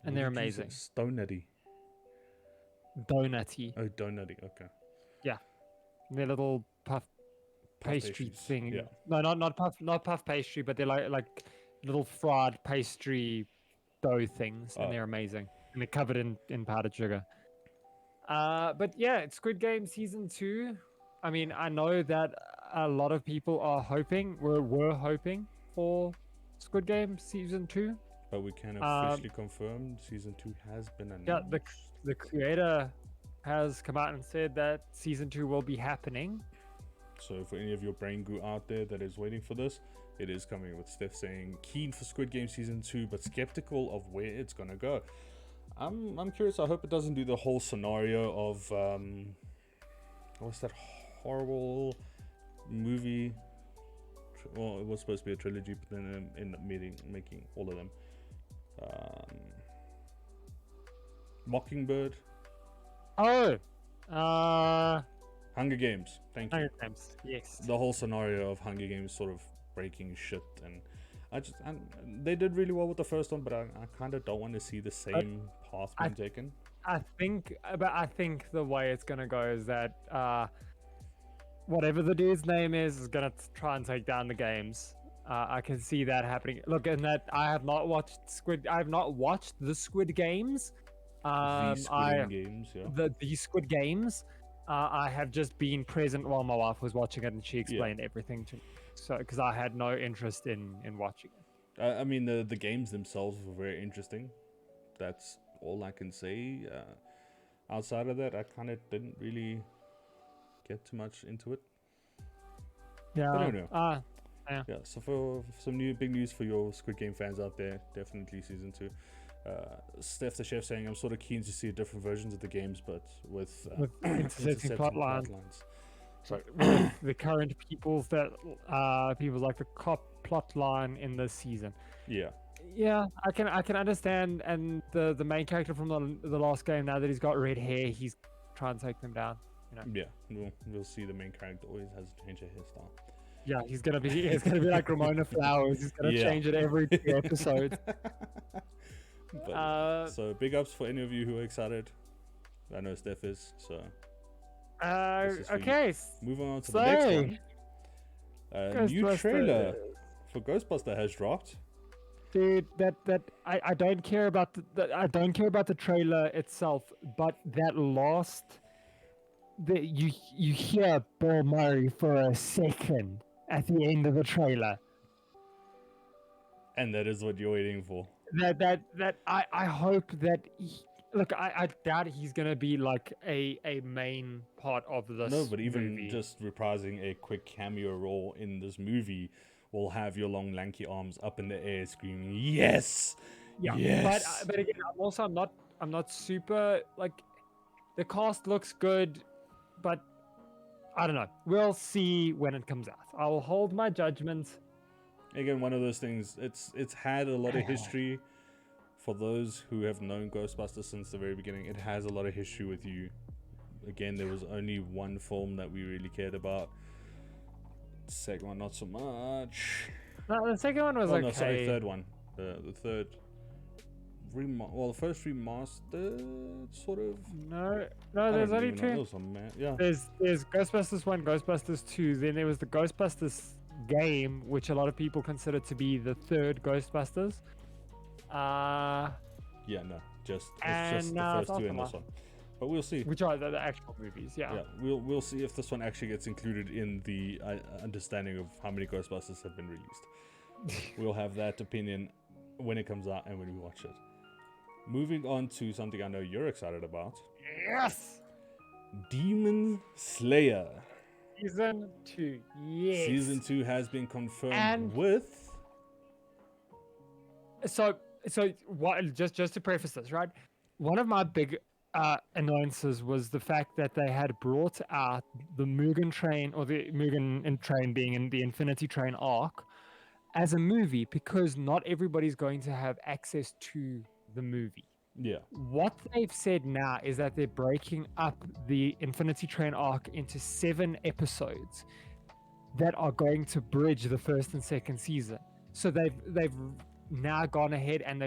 and they're amazing. Stonutty. Donutty. Oh, donutty. Okay. They're little puff pastry pastries, thing. yeah. No, not puff pastry, but they're like little fried pastry dough things, and Oh. they're amazing. And they're covered in powdered sugar. But yeah, it's Squid Game season 2. I mean, I know that a lot of people are hoping, were hoping for Squid Game season 2. But we can officially confirm season 2 has been announced. Yeah, the creator has come out and said that season 2 will be happening. So for any of your brain goo out there that is waiting for this, it is coming, with Steph saying keen for Squid Game season 2 but skeptical of where it's gonna go. I'm curious. I hope it doesn't do the whole scenario of what's that horrible movie? Well, it was supposed to be a trilogy, but then ended up making all of them. Mockingbird. Oh, Hunger Games. Thank you. Hunger Games. Yes. The whole scenario of Hunger Games sort of breaking shit, and they did really well with the first one, but I kind of don't want to see the same path being taken. I think the way it's gonna go is that whatever the dude's name is gonna try and take down the games. I can see that happening. Look, in that I have not watched the Squid Games. The Squid Games, yeah. The Squid Games. I have just been present while my wife was watching it, and she explained everything to me. So, because I had no interest in watching it. I mean, the games themselves were very interesting. That's all I can say. Outside of that, I kind of didn't really get too much into it. Yeah. But anyway. Yeah. So for some big news for your Squid Game fans out there, definitely season 2. Steph the Chef saying, I'm sort of keen to see different versions of the games, but with intersecting plot lines. So the current peoples like the cop plot line in this season. Yeah, I can understand, and the main character from the last game, now that he's got red hair, he's trying to take them down. Yeah, we'll see. The main character always has to change her hairstyle. Yeah, he's gonna be like Ramona Flowers. He's gonna change it every 2 episodes. So big ups for any of you who are excited. I know Steph is. So okay. Moving on to the next one. A new trailer for Ghostbuster has dropped. Dude, I don't care about I don't care about the trailer itself, but that last you hear Bill Murray for a second at the end of the trailer. And that is what you're waiting for. I hope that I doubt he's gonna be like a main part of this. No, but even movie. just reprising a quick cameo role in this movie will have your long lanky arms up in the air screaming yes. Yeah, yes. But again, I'm not super like, the cast looks good, but I don't know. We'll see when it comes out. I will hold my judgment. Again, one of those things. It's had a lot of history. For those who have known Ghostbusters since the very beginning, it has a lot of history with you. Again, there was only one film that we really cared about. The second one, not so much. No, the second one was okay. No, sorry, third one. The third. The first remastered, sort of. No, there's only 2. Yeah. There's Ghostbusters 1, Ghostbusters 2. Then there was the Ghostbusters game, which a lot of people consider to be the third Ghostbusters. Yeah, no, it's just the first 2 and this one. But we'll see. Which are the actual movies, yeah. Yeah, we'll see if this one actually gets included in the understanding of how many Ghostbusters have been released. We'll have that opinion when it comes out and when we watch it. Moving on to something I know you're excited about. Yes! Demon Slayer. Season 2, yes. Season 2 has been confirmed with... So what? Just to preface this, right? One of my big annoyances was the fact that they had brought out the Mugen Train, or the Mugen Train being in the Infinity Train arc, as a movie, because not everybody's going to have access to the movie. Yeah. What they've said now is that they're breaking up the Infinity Train arc into 7 episodes that are going to bridge the first and second season. So they've now gone ahead and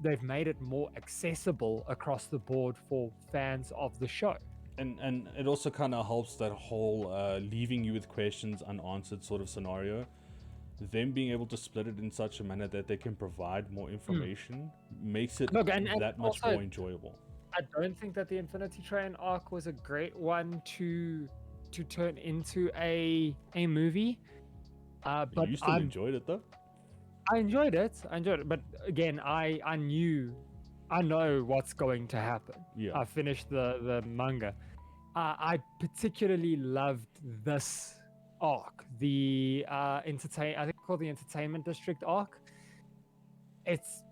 they've made it more accessible across the board for fans of the show. And it also kind of helps that whole leaving you with questions unanswered sort of scenario. Them being able to split it in such a manner that they can provide more information makes it Look, and that much also, more enjoyable. I don't think that the Infinity Train arc was a great one to turn into a movie. But You still enjoyed it though? I enjoyed it. But again, I know what's going to happen. Yeah. I finished the manga. I particularly loved this arc, the I think it's called the Entertainment District arc. It's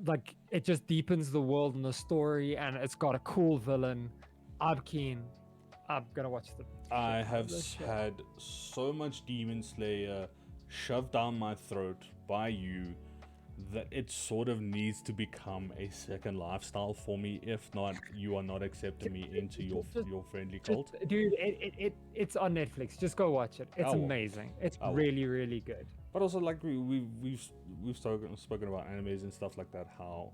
like it just deepens the world and the story, and it's got a cool villain. I'm keen. I'm gonna watch the. I have the show. had so much Demon Slayer shoved down my throat by you that it sort of needs to become a second lifestyle for me. If not, you are not accepting me into your friendly cult. Dude, it's on Netflix. Just go watch it. It's I will. amazing. It's I will. really, really good. But also, like we've spoken about animes and stuff like that. How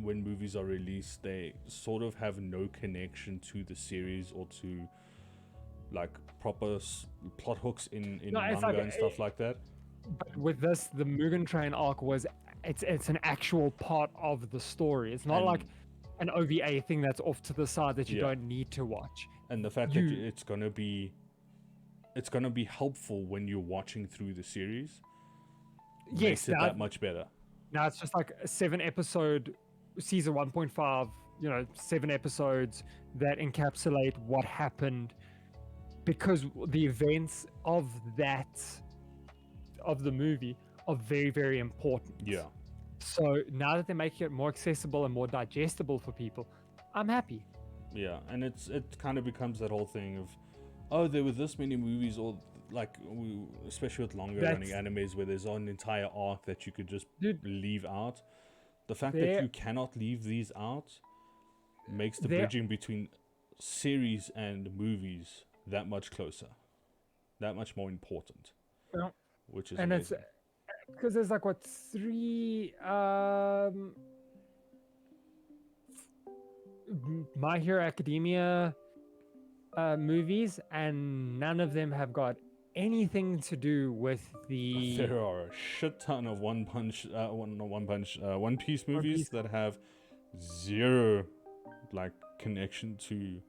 when movies are released, they sort of have no connection to the series or to like proper plot hooks in No, it's manga like, and stuff like that. But with this, the Mugen Train arc was it's an actual part of the story. It's not And- like an OVA thing that's off to the side that you Yeah. don't need to watch. And the fact that it's gonna be helpful when you're watching through the series makes it that much better. Now it's just like a 7-episode season 1.5, 7 episodes that encapsulate what happened, because the events of the movie are very, very important. Yeah. So now that they're making it more accessible and more digestible for people, I'm happy. Yeah, and it kind of becomes that whole thing of, oh, there were this many movies, or like especially with longer running animes where there's an entire arc that you could just leave out. The fact that you cannot leave these out makes the bridging between series and movies that much closer, that much more important. Yeah. Which is and amazing. It's because there's like 3 My Hero Academia movies, and none of them have got anything to do with the. There are a shit ton of One Piece movies that have zero like connection to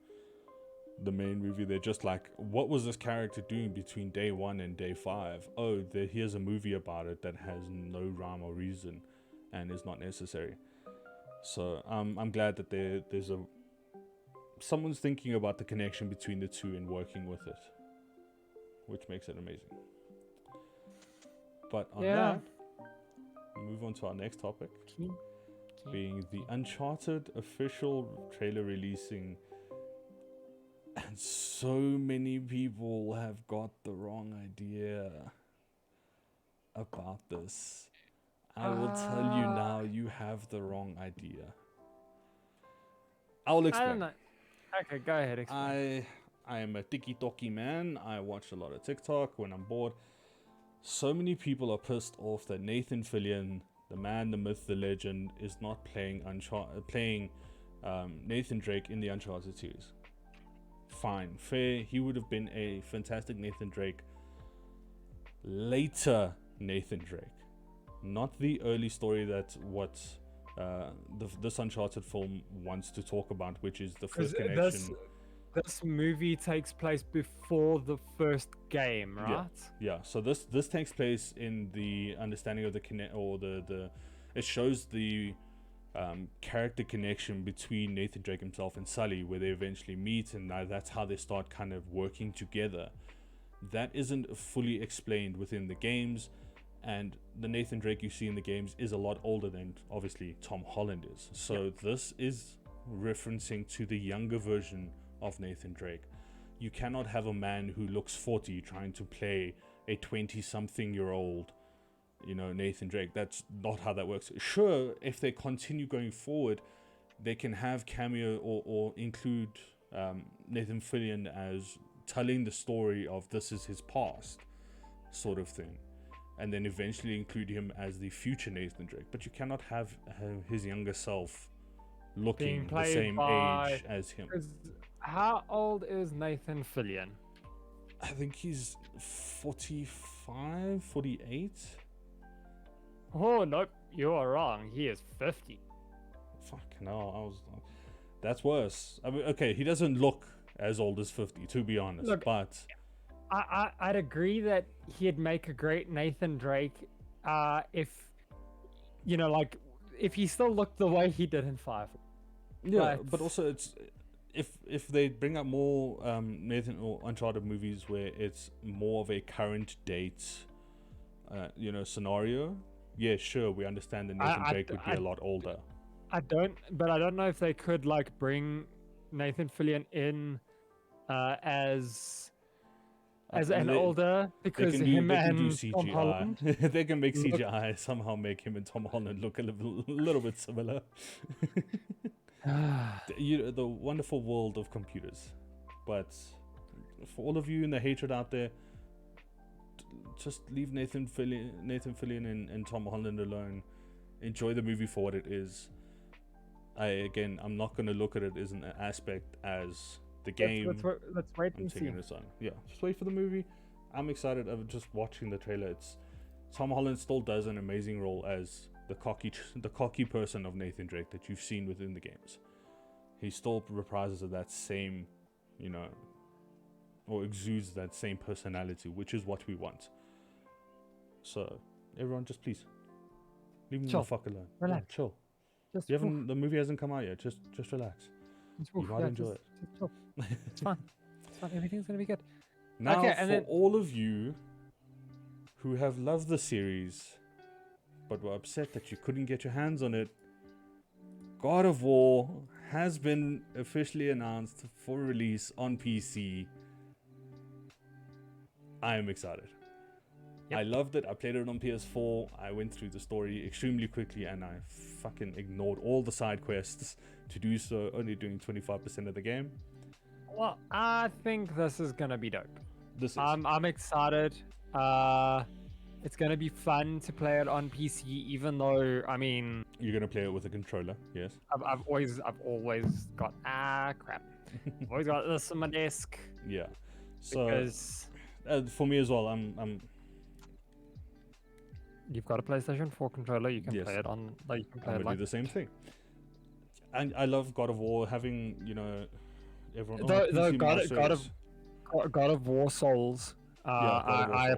the main movie. They're just like, what was this character doing between day 1 and day 5? Oh, here's a movie about it that has no rhyme or reason and is not necessary. So I'm glad that there's someone's thinking about the connection between the two and working with it, which makes it amazing. But on that, we'll move on to our next topic, being the Uncharted official trailer releasing. And so many people have got the wrong idea about this. I will tell you now, you have the wrong idea. I'll explain. I don't know. Okay, go ahead. Explain. I am a tiki-toki man. I watch a lot of TikTok when I'm bored. So many people are pissed off that Nathan Fillion, the man, the myth, the legend, is not playing Nathan Drake in the Uncharted series. Fine, fair. He would have been a fantastic Nathan Drake. Later Nathan Drake, not the early story that this Uncharted film wants to talk about, which is the first connection. This movie takes place before the first game, right? Yeah. So this takes place in the understanding of the it shows the character connection between Nathan Drake himself and Sully, where they eventually meet, and that's how they start kind of working together. That isn't fully explained within the games, and the Nathan Drake you see in the games is a lot older than obviously Tom Holland is. So this is referencing to the younger version of Nathan Drake. You cannot have a man who looks 40 trying to play a 20-something-year-old Nathan Drake. That's not how that works. Sure, if they continue going forward, they can have cameo or include Nathan Fillion as telling the story of this is his past sort of thing. and then eventually include him as the future Nathan Drake. But you cannot have his younger self looking the played same by- age as him. How old is Nathan Fillion? I think he's 45, 48. Oh, nope, you are wrong. He is 50. Fucking hell, that's worse. I mean, okay, he doesn't look as old as 50, to be honest. Look, but I'd agree that he'd make a great Nathan Drake if, like, if he still looked the way he did in 5. yeah, but also it's if they bring up more Nathan or Uncharted movies where it's more of a current date, scenario. Yeah, sure, we understand that Nathan Drake would be a lot older. I don't know if they could like bring Nathan Fillion in as an older, because they can him do and CGI. Tom Holland. They can make CGI somehow make him and Tom Holland look a little bit similar. The wonderful world of computers. But for all of you in the hatred out there, just leave Nathan Fillion and Tom Holland alone. Enjoy the movie for what it is. I'm not going to look at it as an aspect as the game. Let's wait and see. Yeah, just wait for the movie. I'm excited of just watching the trailer. Tom Holland still does an amazing role as the cocky person of Nathan Drake that you've seen within the games. He still reprises that same, or exudes that same personality, which is what we want. So everyone, just please leave him the fuck alone. Relax. Yeah, chill. Just the movie hasn't come out yet. Just relax. You might enjoy it. Just chill. It's fine. It's fine. Everything's gonna be good. Now, Okay, for all of you who have loved the series but were upset that you couldn't get your hands on it, God of War has been officially announced for release on PC. I am excited. Yep. I loved it. I played it on PS4. I went through the story extremely quickly and I fucking ignored all the side quests to do so, only doing 25% of the game. Well, I think this is gonna be dope. I'm excited. It's gonna be fun to play it on PC, even though you're gonna play it with a controller, yes. I've always got crap. I've always got this on my desk. Yeah. So because for me as well, I'm. You've got a PlayStation 4 controller. You can play it on. Like you can play I'm it gonna like do the same thing. And I love God of War having everyone. God of War Souls. I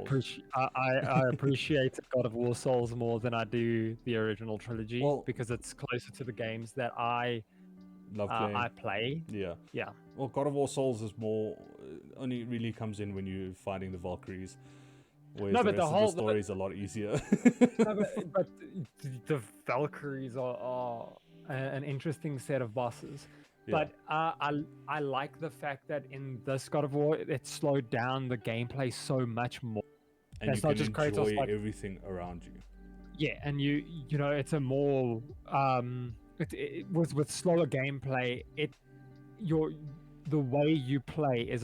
appreciate God of War Souls more than I do the original trilogy, because it's closer to the games that I love playing. I play. Yeah. Well, God of War Souls is more only really comes in when you're fighting the Valkyries. Whereas the rest of the story is a lot easier. but the Valkyries are an interesting set of bosses. Yeah. But I like the fact that in this God of War, it slowed down the gameplay so much more. And you can just enjoy everything around you. Yeah, and it's a more with slower gameplay. The way you play is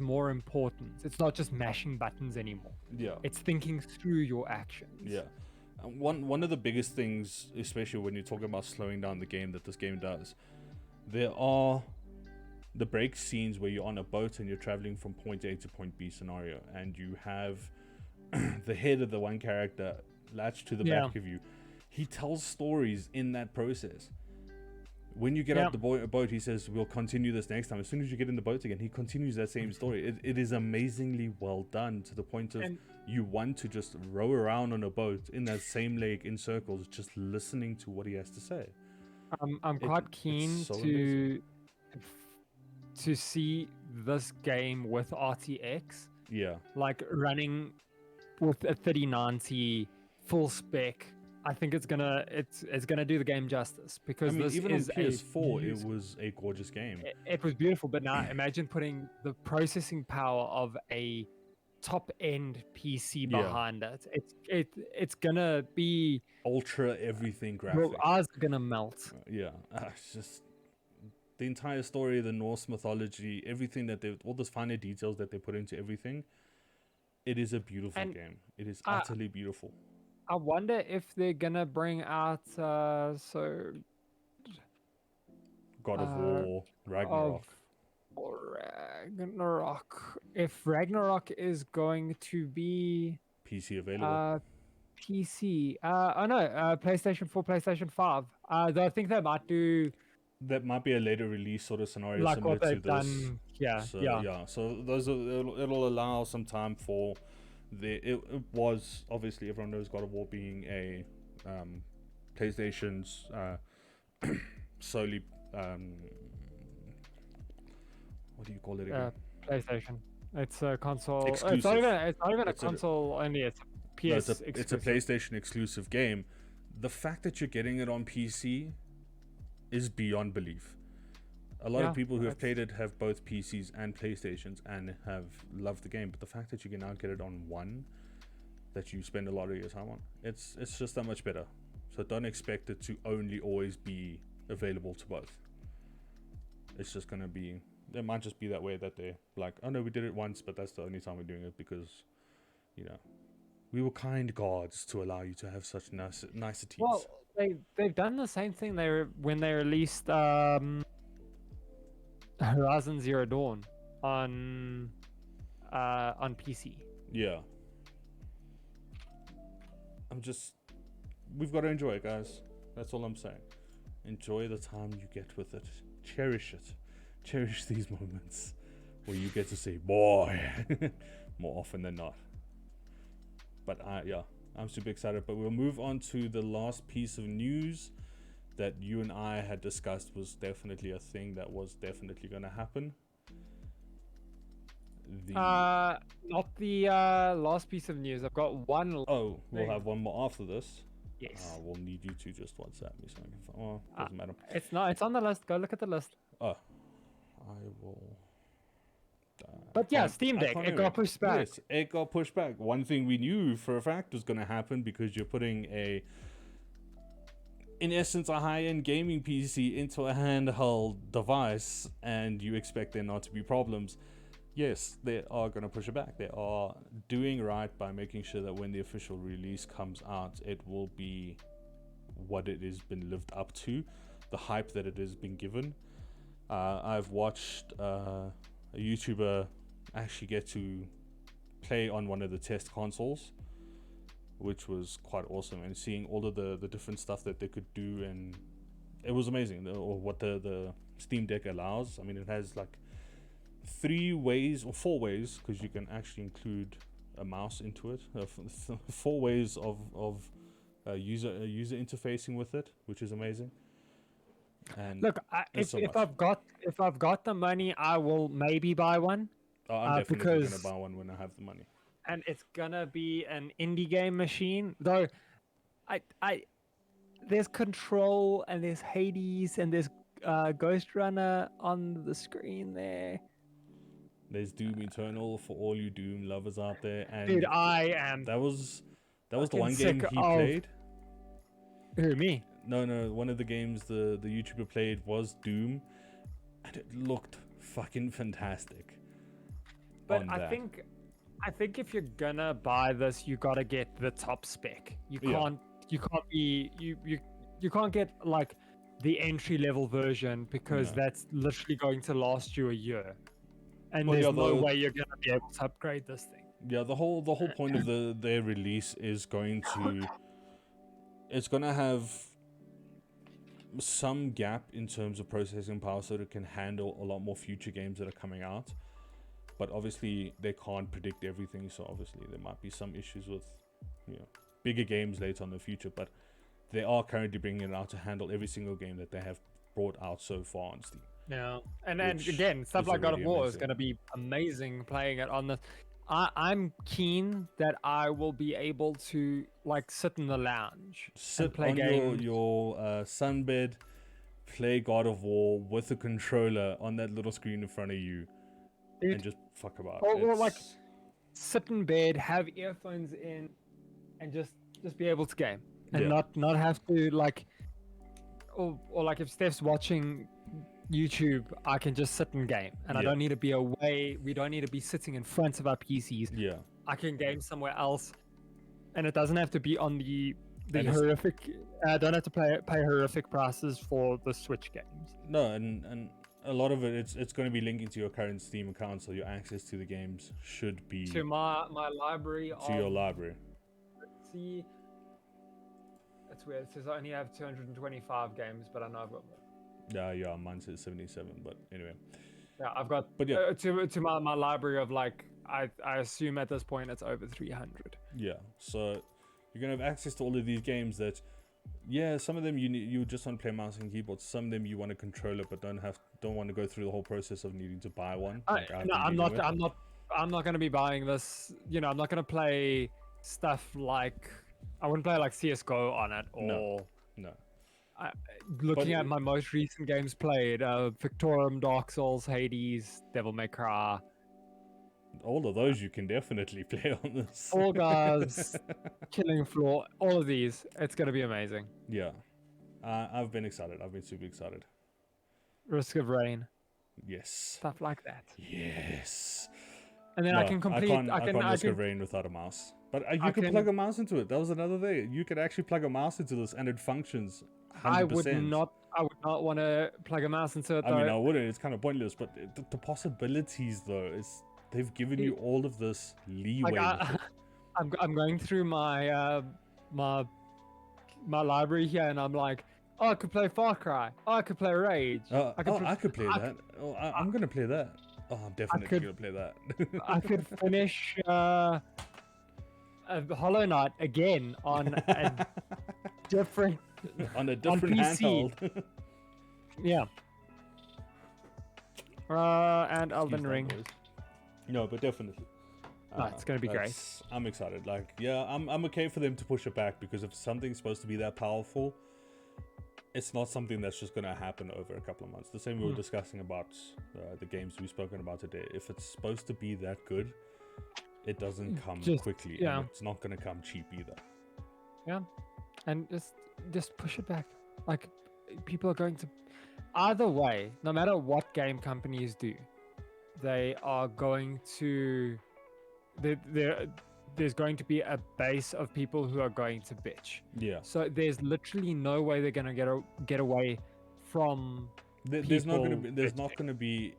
more important. It's not just mashing buttons anymore. Yeah, it's thinking through your actions. Yeah. One of the biggest things, especially when you're talking about slowing down the game, that this game does. There are the break scenes where you're on a boat and you're traveling from point A to point B scenario, and you have the head of the one character latched to the back of you. He tells stories in that process. When you get off the boat, he says, "We'll continue this next time." As soon as you get in the boat again, he continues that same story. It is amazingly well done, to the point of you want to just row around on a boat in that same lake in circles, just listening to what he has to say. I'm quite keen to see this game with RTX. Yeah. Like running with a 3090 full spec. I think it's gonna do the game justice, because this even is on PS4 it was a gorgeous game. It was beautiful, but now imagine putting the processing power of a top end PC behind it. It's gonna be ultra everything graphic. Your eyes are gonna melt. It's just the entire story, the Norse mythology, everything that all those finer details that they put into everything. It is a beautiful And, game. It is uh, utterly beautiful. I wonder if they're gonna bring out so God of uh War, of Ragnarok. Ragnarok. If Ragnarok is going to be PC available. uh PC, oh no, PlayStation 4, PlayStation 5. Though I think they might do That might be a later release sort of scenario like similar what to they've this. done. Yeah, So yeah. yeah, so those are, it'll allow some time for it was obviously everyone knows God of War being a PlayStation's solely what do you call it again? PlayStation. It's a console. It's Exclusive. not even. It's not even It's a console only. It's PS No, it's a exclusive. PlayStation exclusive game. The fact that you're getting it on PC is beyond belief. A lot of people who have played it have both PCs and PlayStations and have loved the game. But the fact that you can now get it on one that you spend a lot of your time on, it's just that much better. So don't expect it to only always be available to both. It's just gonna be. It might just be that way that they're like, oh no, we did it once, but that's the only time we're doing it because, you know, we were kind gods to allow you to have such niceties. Well, they've done the same thing. When they released Horizon Zero Dawn on PC. Yeah. We've got to enjoy it, guys. That's all I'm saying. Enjoy the time you get with it. Cherish it. Cherish these moments where you get to say boy more often than not. But yeah, I'm super excited. But we'll move on to the last piece of news that you and I had discussed was definitely a thing that was definitely going to happen. Not the last piece of news. I've got one. Oh, we'll have one more after this. Yes. We'll need you to just WhatsApp me so I can find. Oh, doesn't matter. It's not. It's on the list. Go look at the list. Oh, I will. But yeah, Steam Deck. It got pushed back. Yes, it got pushed back. One thing we knew for a fact was going to happen because you're putting in essence, a high-end gaming PC into a handheld device, and you expect there not to be problems. Yes, they are going to push it back. They are doing right by making sure that when the official release comes out, it will be what it has been lived up to, the hype that it has been given. I've watched a YouTuber actually get to play on one of the test consoles, which was quite awesome, and seeing all of the different stuff that they could do, and it was amazing. Or what the Steam Deck allows. I mean, it has like 3 ways or 4 ways, because you can actually include a mouse into it. 4 ways of user interfacing with it, which is amazing. And look, if I've got the money, I will maybe buy one. I'm definitely gonna buy one when I have the money. And it's gonna be an indie game machine, though. There's Control and there's Hades and there's Ghost Runner on the screen there. There's Doom Eternal for all you Doom lovers out there. And dude, I am. That was the one game he played. Who, me? No, one of the games the YouTuber played was Doom, and it looked fucking fantastic. But I think if you're gonna buy this, you gotta get the top spec. You can't get like the entry level version, because that's literally going to last you a year, and there's no way you're gonna be able to upgrade this thing. Yeah, the whole point of their release is it's gonna have some gap in terms of processing power, so that it can handle a lot more future games that are coming out. But obviously they can't predict everything, so obviously there might be some issues with, bigger games later on in the future. But they are currently bringing it out to handle every single game that they have brought out so far on Steam. Yeah, and then again, stuff like God of War is going to be amazing playing it on the. I'm keen that I will be able to like sit in the lounge, sit play on games. your sunbed, play God of War with a controller on that little screen in front of you. Dude, and just fuck about. Or like sit in bed, have earphones in, and just be able to game, and not have to like, or like if Steph's watching YouTube, I can just sit and game, and I don't need to be away. We don't need to be sitting in front of our PCs. Yeah. I can game somewhere else, and it doesn't have to be on the And it's- horrific. I don't have to pay horrific prices for the Switch games. No, and a lot of it's going to be linking to your current Steam account, so your access to the games should be To my library to your library. See, it's weird. It says I only have 225 games, but I know I've got more. Yeah, mine says 77, but anyway. Yeah, I've got. But yeah. To my library of like I assume at this point it's over 300. Yeah, so you're gonna have access to all of these games that, yeah, some of them you just want to play mouse and keyboard. Some of them you want a controller, but don't want to go through the whole process of needing to buy one. Like I'm not gonna be buying this. You know, I'm not gonna play stuff like I wouldn't play like CS:GO on it or No. looking at my most recent games played: Victorum, Dark Souls, Hades, Devil May Cry. All of those you can definitely play on this. Fall Guys, Killing Floor, all of these. It's gonna be amazing. Yeah, I've been excited. I've been super excited. Risk of Rain, Yes. stuff like that. Yes. And then I can complete. I can't Risk of Rain without a mouse. But you can plug a mouse into it. That was another thing. You could actually plug a mouse into this, and it functions 100%. I would not want to plug a mouse into it. Though. I mean, I wouldn't. It's kind of pointless. But the possibilities, though, they've given you all of this leeway. Like I'm going through my my library here, and I'm like, oh, I could play Far Cry. Oh, I could play Rage. I could play that. I'm gonna play that. Oh, I'm definitely gonna play that. I could finish Hollow Knight again on a different handheld. Yeah. And Elden Ring. No, but definitely. It's gonna be great. I'm excited. Like, yeah, I'm okay for them to push it back, because if something's supposed to be that powerful, it's not something that's just gonna happen over a couple of months. The same we were discussing about the games we've spoken about today. If it's supposed to be that good, it doesn't come quickly. Yeah. And it's not gonna come cheap either. Yeah. And just push it back. Like, people are going to either way, no matter what game companies do, they are going to there's going to be a base of people who are going to bitch. Yeah. So there's literally no way they're going to get away from there's not going to be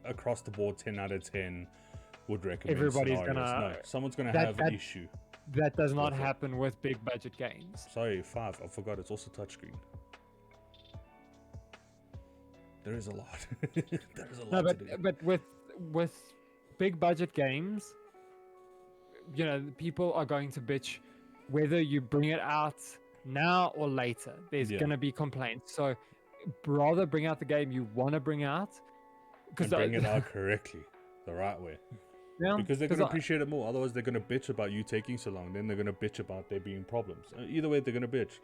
across the board 10 out of 10 would recommend everybody's scenarios. gonna someone's going to have an issue. That does not happen with big budget games. Sorry, 5. I forgot it's also touchscreen. There is a lot. There is a lot to do. But with big budget games, you know, people are going to bitch whether you bring it out now or later. There's going to be complaints. So rather bring out the game you want to bring out, and bring it out correctly, the right way. Yeah, because they're going to appreciate it more. Otherwise, they're going to bitch about you taking so long. Then they're going to bitch about there being problems. Either way, they're going to bitch.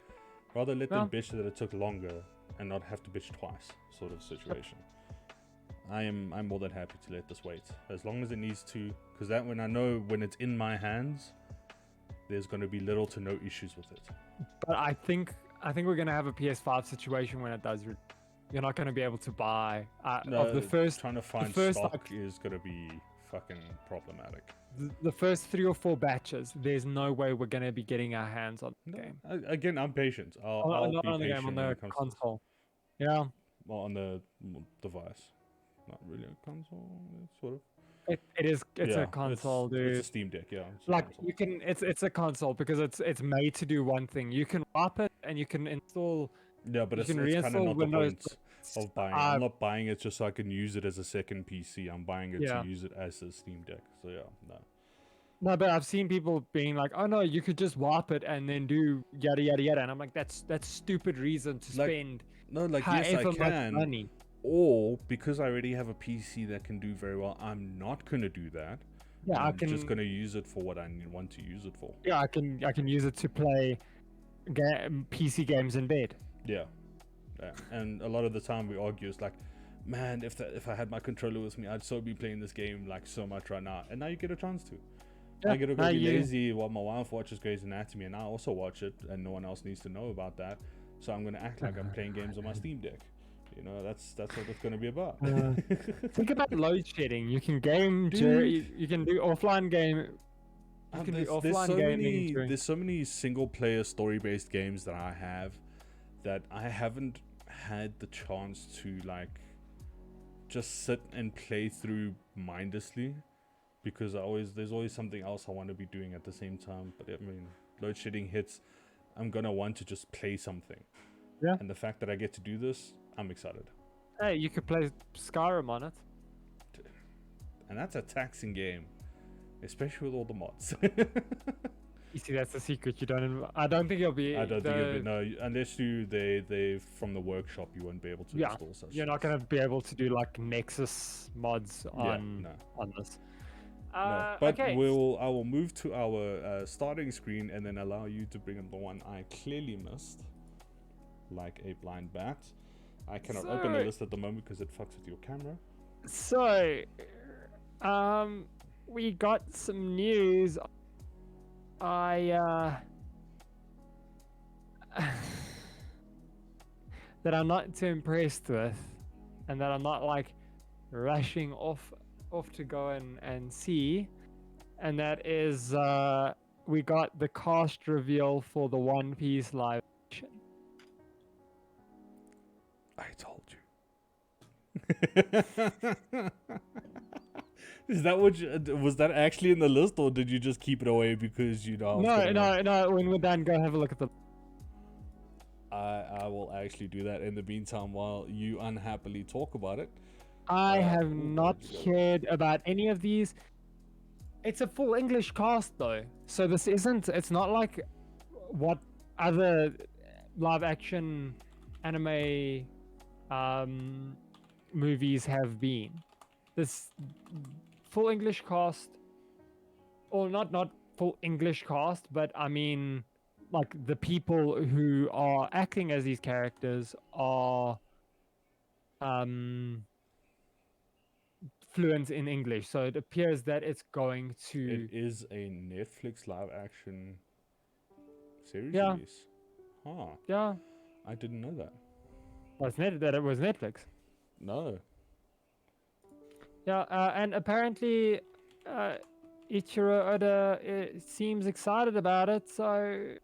Rather let them bitch that it took longer and not have to bitch twice, sort of situation. I'm more than happy to let this wait as long as it needs to, because that when I know when it's in my hands, there's going to be little to no issues with it. But I think we're going to have a PS5 situation when it does. You're not going to be able to buy of the first. Trying to find stock is going to be fucking problematic. The first 3 or 4 batches, there's no way we're going to be getting our hands on the game. Again, I'm patient. Not on the game, on the console. Yeah. Well, on the device. Not really a console, sort of. It is. It's a console, dude. It's a Steam Deck, yeah. Like you can. It's a console because it's made to do one thing. You can wrap it and you can install. Yeah, but it's kind of not Windows the point of buying. I'm not buying it just so I can use it as a second PC. I'm buying it to use it as a Steam Deck. So yeah, no. No, but I've seen people being like, "Oh no, you could just warp it and then do yada yada yada," and I'm like, "That's stupid reason to spend." No, like yes, I can. Money. Or because I already have a PC that can do very well, I'm not gonna do that. Yeah, I'm just gonna use it for what I want to use it for. Yeah, I can use it to play PC games in bed. Yeah. And a lot of the time we argue, it's like, man, if I had my controller with me, I'd so be playing this game like so much right now. And now you get a chance to. I get to go be lazy while my wife watches Grey's Anatomy, and I also watch it, and no one else needs to know about that. So I'm gonna act like I'm playing games on my Steam Deck. You know, that's what it's going to be about. Think about load shedding. You can game, you can do offline game You can do there's offline so gaming. many during- there's so many single player story based games that I have that I haven't had the chance to like just sit and play through mindlessly because there's always something else I want to be doing at the same time. But I mean, load shedding hits, I'm gonna want to just play something. Yeah. And the fact that I get to do this, I'm excited. Hey, you could play Skyrim on it. And that's a taxing game, especially with all the mods. You see, that's the secret. You don't. I don't think you'll be. I don't think it'll be, no, unless they from the workshop, you won't be able to Yeah, install such. You're not gonna be able to do like Nexus mods on this. No, but okay. I will move to our starting screen and then allow you to bring up the one I clearly missed, like a blind bat. I cannot open the list at the moment because it fucks with your camera. So, we got some news. that I'm not too impressed with, and that I'm not like rushing off to go and see, and that is we got the cast reveal for the One Piece live action. I told you. Is that what was that actually in the list, or did you just keep it away because you know? No. When we're done, go have a look at the. I will actually do that in the meantime while you unhappily talk about it. I have not heard about any of these. It's a full English cast though, so this isn't. It's not like what other live action anime movies have been. This full English cast, or not full English cast, but I mean, like the people who are acting as these characters are fluent in English, so it appears that it's going to. It is a Netflix live action series Yeah. release. Huh. Yeah. I didn't know that. Well, that it was Netflix. No. Yeah, and apparently, Ichiro Oda seems excited about it. So,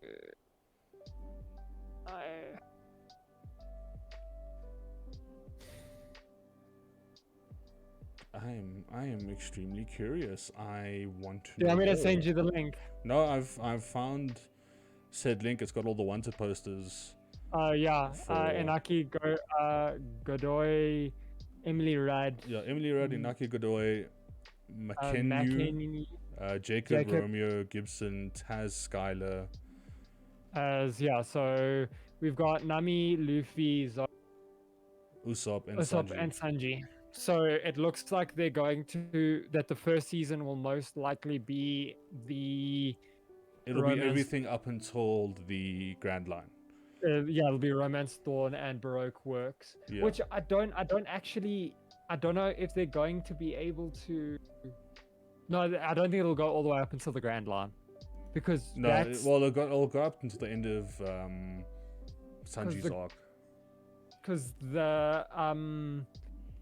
I am extremely curious. I want to. Do you want me to know send more. you the link? No, I've found said link. It's got all the wanted posters. Yeah. For- Inaki Godoy, Emily Rudd, Yeah, Emily Rudd, Inaki Godoy, McKenyu, Jacob Romeo Gibson, Taz Skyler. So we've got Nami, Luffy, Usopp and Usopp Sanji. and Sanji. So it looks like they're going to that the first season will most likely be the. It'll romance- be everything up until the Grand Line. It'll be Romance Dawn and Baroque Works, Yeah. which I don't know if they're going to be able to. No, I don't think it'll go all the way up until the Grand Line, because No, it'll go up until the end of Sanji's arc. because the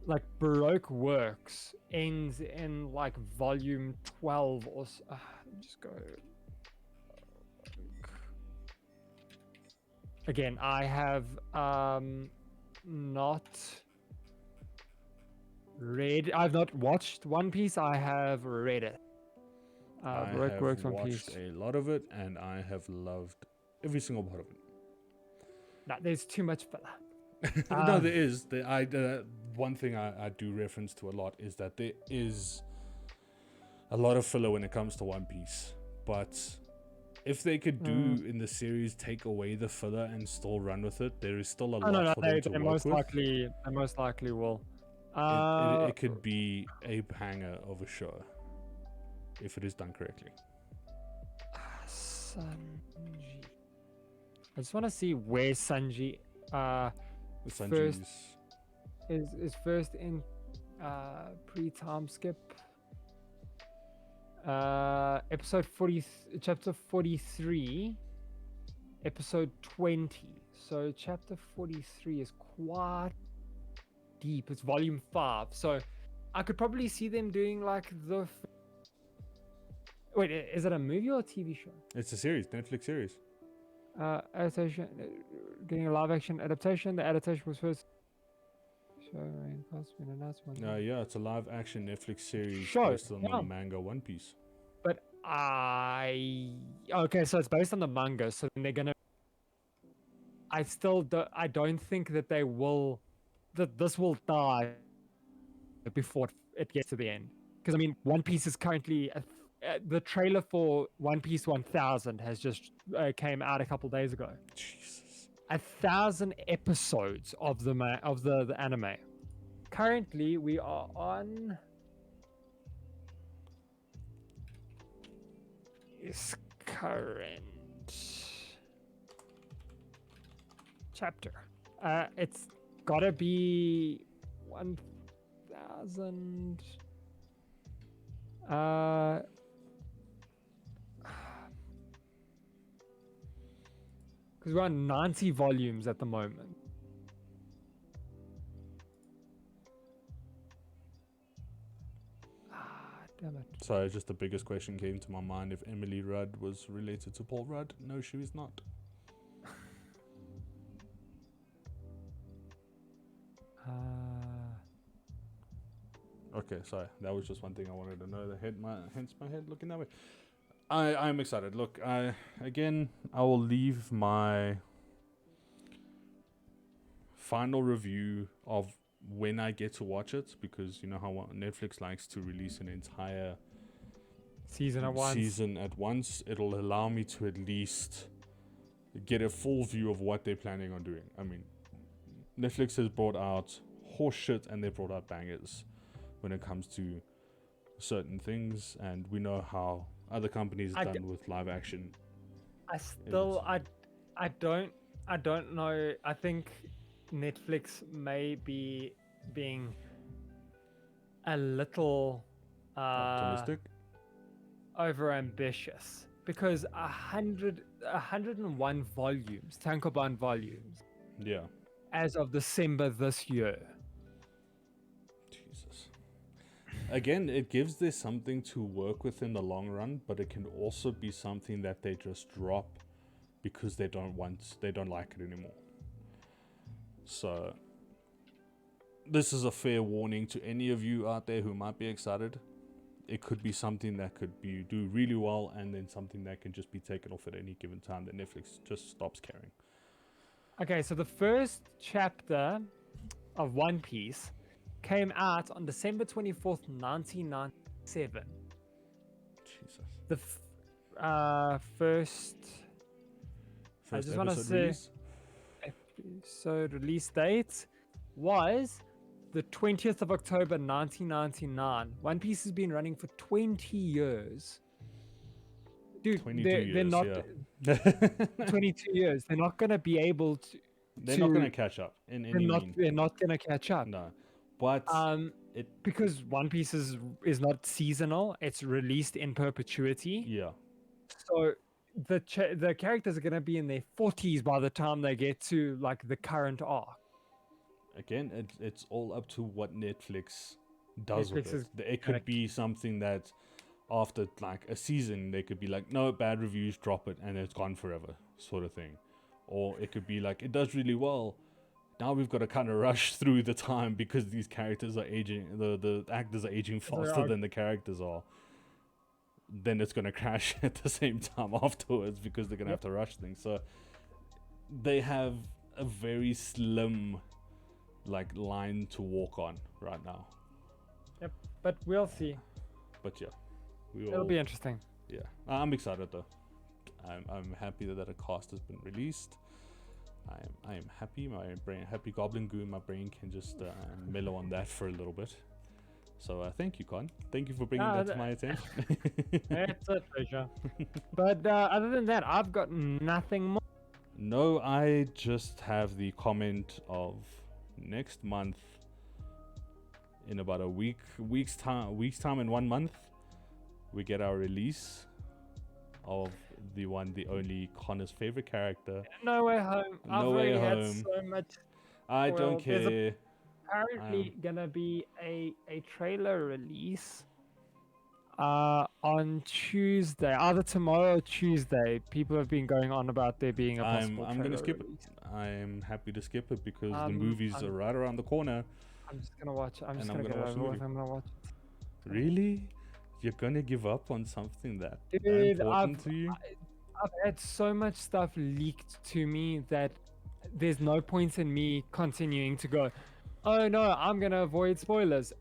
like Baroque Works ends in like volume 12 or let me just go. Again, I have not read. I've not watched One Piece. I have read it. I Baroque have Works One watched Piece. a lot of it, and I have loved every single part of it. Nah, there's too much filler. No, there is. One thing I do reference to a lot is that there is a lot of filler when it comes to One Piece. But if they could do in the series take away the filler and still run with it, there is still a lot for them to They work most with. likely will. It could be a banger of a show if it is done correctly. Sanji. I just want to see where Sanji Sanji's is first in pre-time skip. Episode 40, chapter 43, episode 20. So chapter 43 is quite deep. It's volume 5. So I could probably see them doing like the Wait, is it a movie or a TV show? It's a series, Netflix series. Adaptation, getting a live action adaptation. The adaptation was first show and cast been announced. Yeah, it's a live action Netflix series Show, based on the yeah. manga One Piece. But okay, so it's based on the manga. So then they're gonna. I don't think that they will, that this will die before it gets to the end. Because I mean, One Piece is currently the trailer for One Piece 1000 has just came out a couple days ago. Jesus. 1,000 episodes of the anime. Currently, we are on. Is current chapter. It's gotta be 1,000. Because we're on 90 volumes at the moment. Damn it. Sorry, just the biggest question came to my mind: if Emily Rudd was related to Paul Rudd. No, she is not. Okay, sorry. That was just one thing I wanted to know. Hence my head looking that way. I'm excited. Look, I will leave my final review of when I get to watch it, because you know how Netflix likes to release an entire season at once. It'll allow me to at least get a full view of what they're planning on doing. I mean, Netflix has brought out horse shit and they brought out bangers when it comes to certain things, and we know how other companies have done with live action. I don't know. I think Netflix may be being a little optimistic, over ambitious, because 101 volumes, Tankobon volumes, yeah, as of December this year. Jesus. Again, it gives this something to work with in the long run, but it can also be something that they just drop because they don't like it anymore. So this is a fair warning to any of you out there who might be excited. It could be something that could do really well, and then something that can just be taken off at any given time that Netflix just stops caring. Okay, so the first chapter of One Piece came out on December 24th, 1997. Jesus. The first I just want to say episode release date was the 20th of October 1999. One Piece has been running for 20 years. Dude, they're not 22 years. They're not going to be able to. They're not going to catch up in any means. They're not going to catch up. No. But because One Piece is not seasonal, it's released in perpetuity. Yeah. So the characters are going to be in their 40s by the time they get to like the current arc. Again, it's all up to what Netflix does with it. It could be something that after like a season, they could be like, no, bad reviews, drop it, and it's gone forever, sort of thing. Or it could be like, it does really well. Now we've got to kind of rush through the time because these characters are aging, the actors are aging faster than the characters are. Then it's going to crash at the same time afterwards because they're going to have to rush things. So they have a very slim line to walk on right now. Yep, but we'll see. But yeah, it'll be interesting. Yeah, I'm excited though. I'm happy that a cast has been released. I am happy. My brain, happy Goblin Goon. My brain can just mellow on that for a little bit. So thank you, Con. Thank you for bringing that to my attention. It's a pleasure. But other than that, I've got nothing more. No, I just have the comment of next month, in about a week's time in 1 month, we get our release of the only Connor's favorite character, No Way Home. No Way Home. Had so much. I don't care. Apparently gonna be a trailer release On Tuesday, either tomorrow or Tuesday, people have been going on about there being a possible I'm gonna trailer skip it. release. I'm happy to skip it because the Um, movies are I'm right around the corner, I'm just gonna watch. I'm and just I'm gonna gonna get it watch the over with. movie. I'm gonna watch it. Really? You're gonna give up on something that Dude, important to you? I've had so much stuff leaked to me that there's no point in me continuing to go, oh no, I'm gonna avoid spoilers.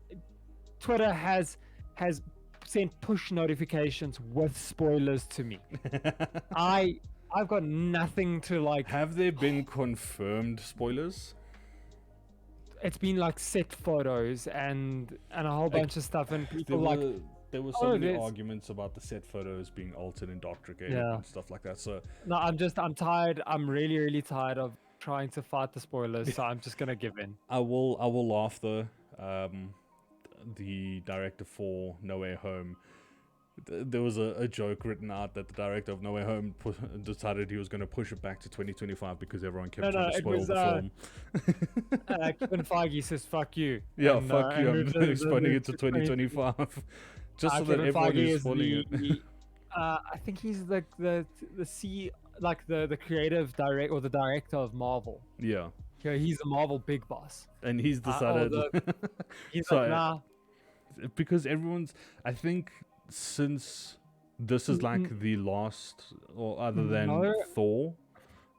Twitter has sent push notifications with spoilers to me. I've got nothing to like. Have there been confirmed spoilers? It's been like set photos and a whole Like, bunch of stuff, and There people like, there were so oh, many there's arguments about the set photos being altered and doctricated yeah. and stuff like that. So No, I'm tired. I'm really tired of trying to fight the spoilers, so I'm just gonna give in. I will laugh though. The director for No Way Home, there was a joke written out that the director of No Way Home decided he was going to push it back to 2025 because everyone kept trying to it spoil was the film. Kevin Feige says fuck you. Yeah, and, fuck you. and I'm moved the- explaining it moved to 2025, just so that Kevin everyone Feige is is spoiling it. the I think he's the C like the creative director or the director of Marvel. Yeah, Yeah, he's the Marvel big boss. and he's decided. He's So, like, nah. because everyone's, I think, since this is like the last, or other than No. Thor,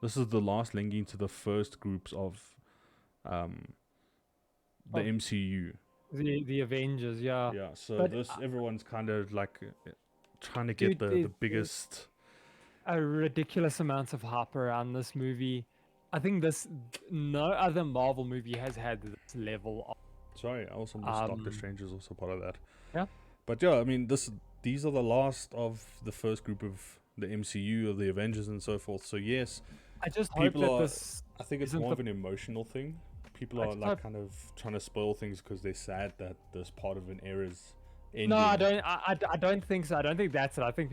this is the last linking to the first groups of the Of MCU. the Avengers, yeah. Yeah, so But, this everyone's kind of like trying to Dude, get the biggest. a ridiculous amount of hype around this movie. I think no other Marvel movie has had this level of Sorry, I also missed Doctor Um, Strange is also part of that. Yeah. But yeah, I mean, these are the last of the first group of the MCU of the Avengers and so forth. So yes, I just hope people that are. this I think it's isn't more the- of an emotional thing. People I are just like hope- kind of trying to spoil things because they're sad that this part of an era's ending. No, I don't. I don't think so. I don't think that's it. I think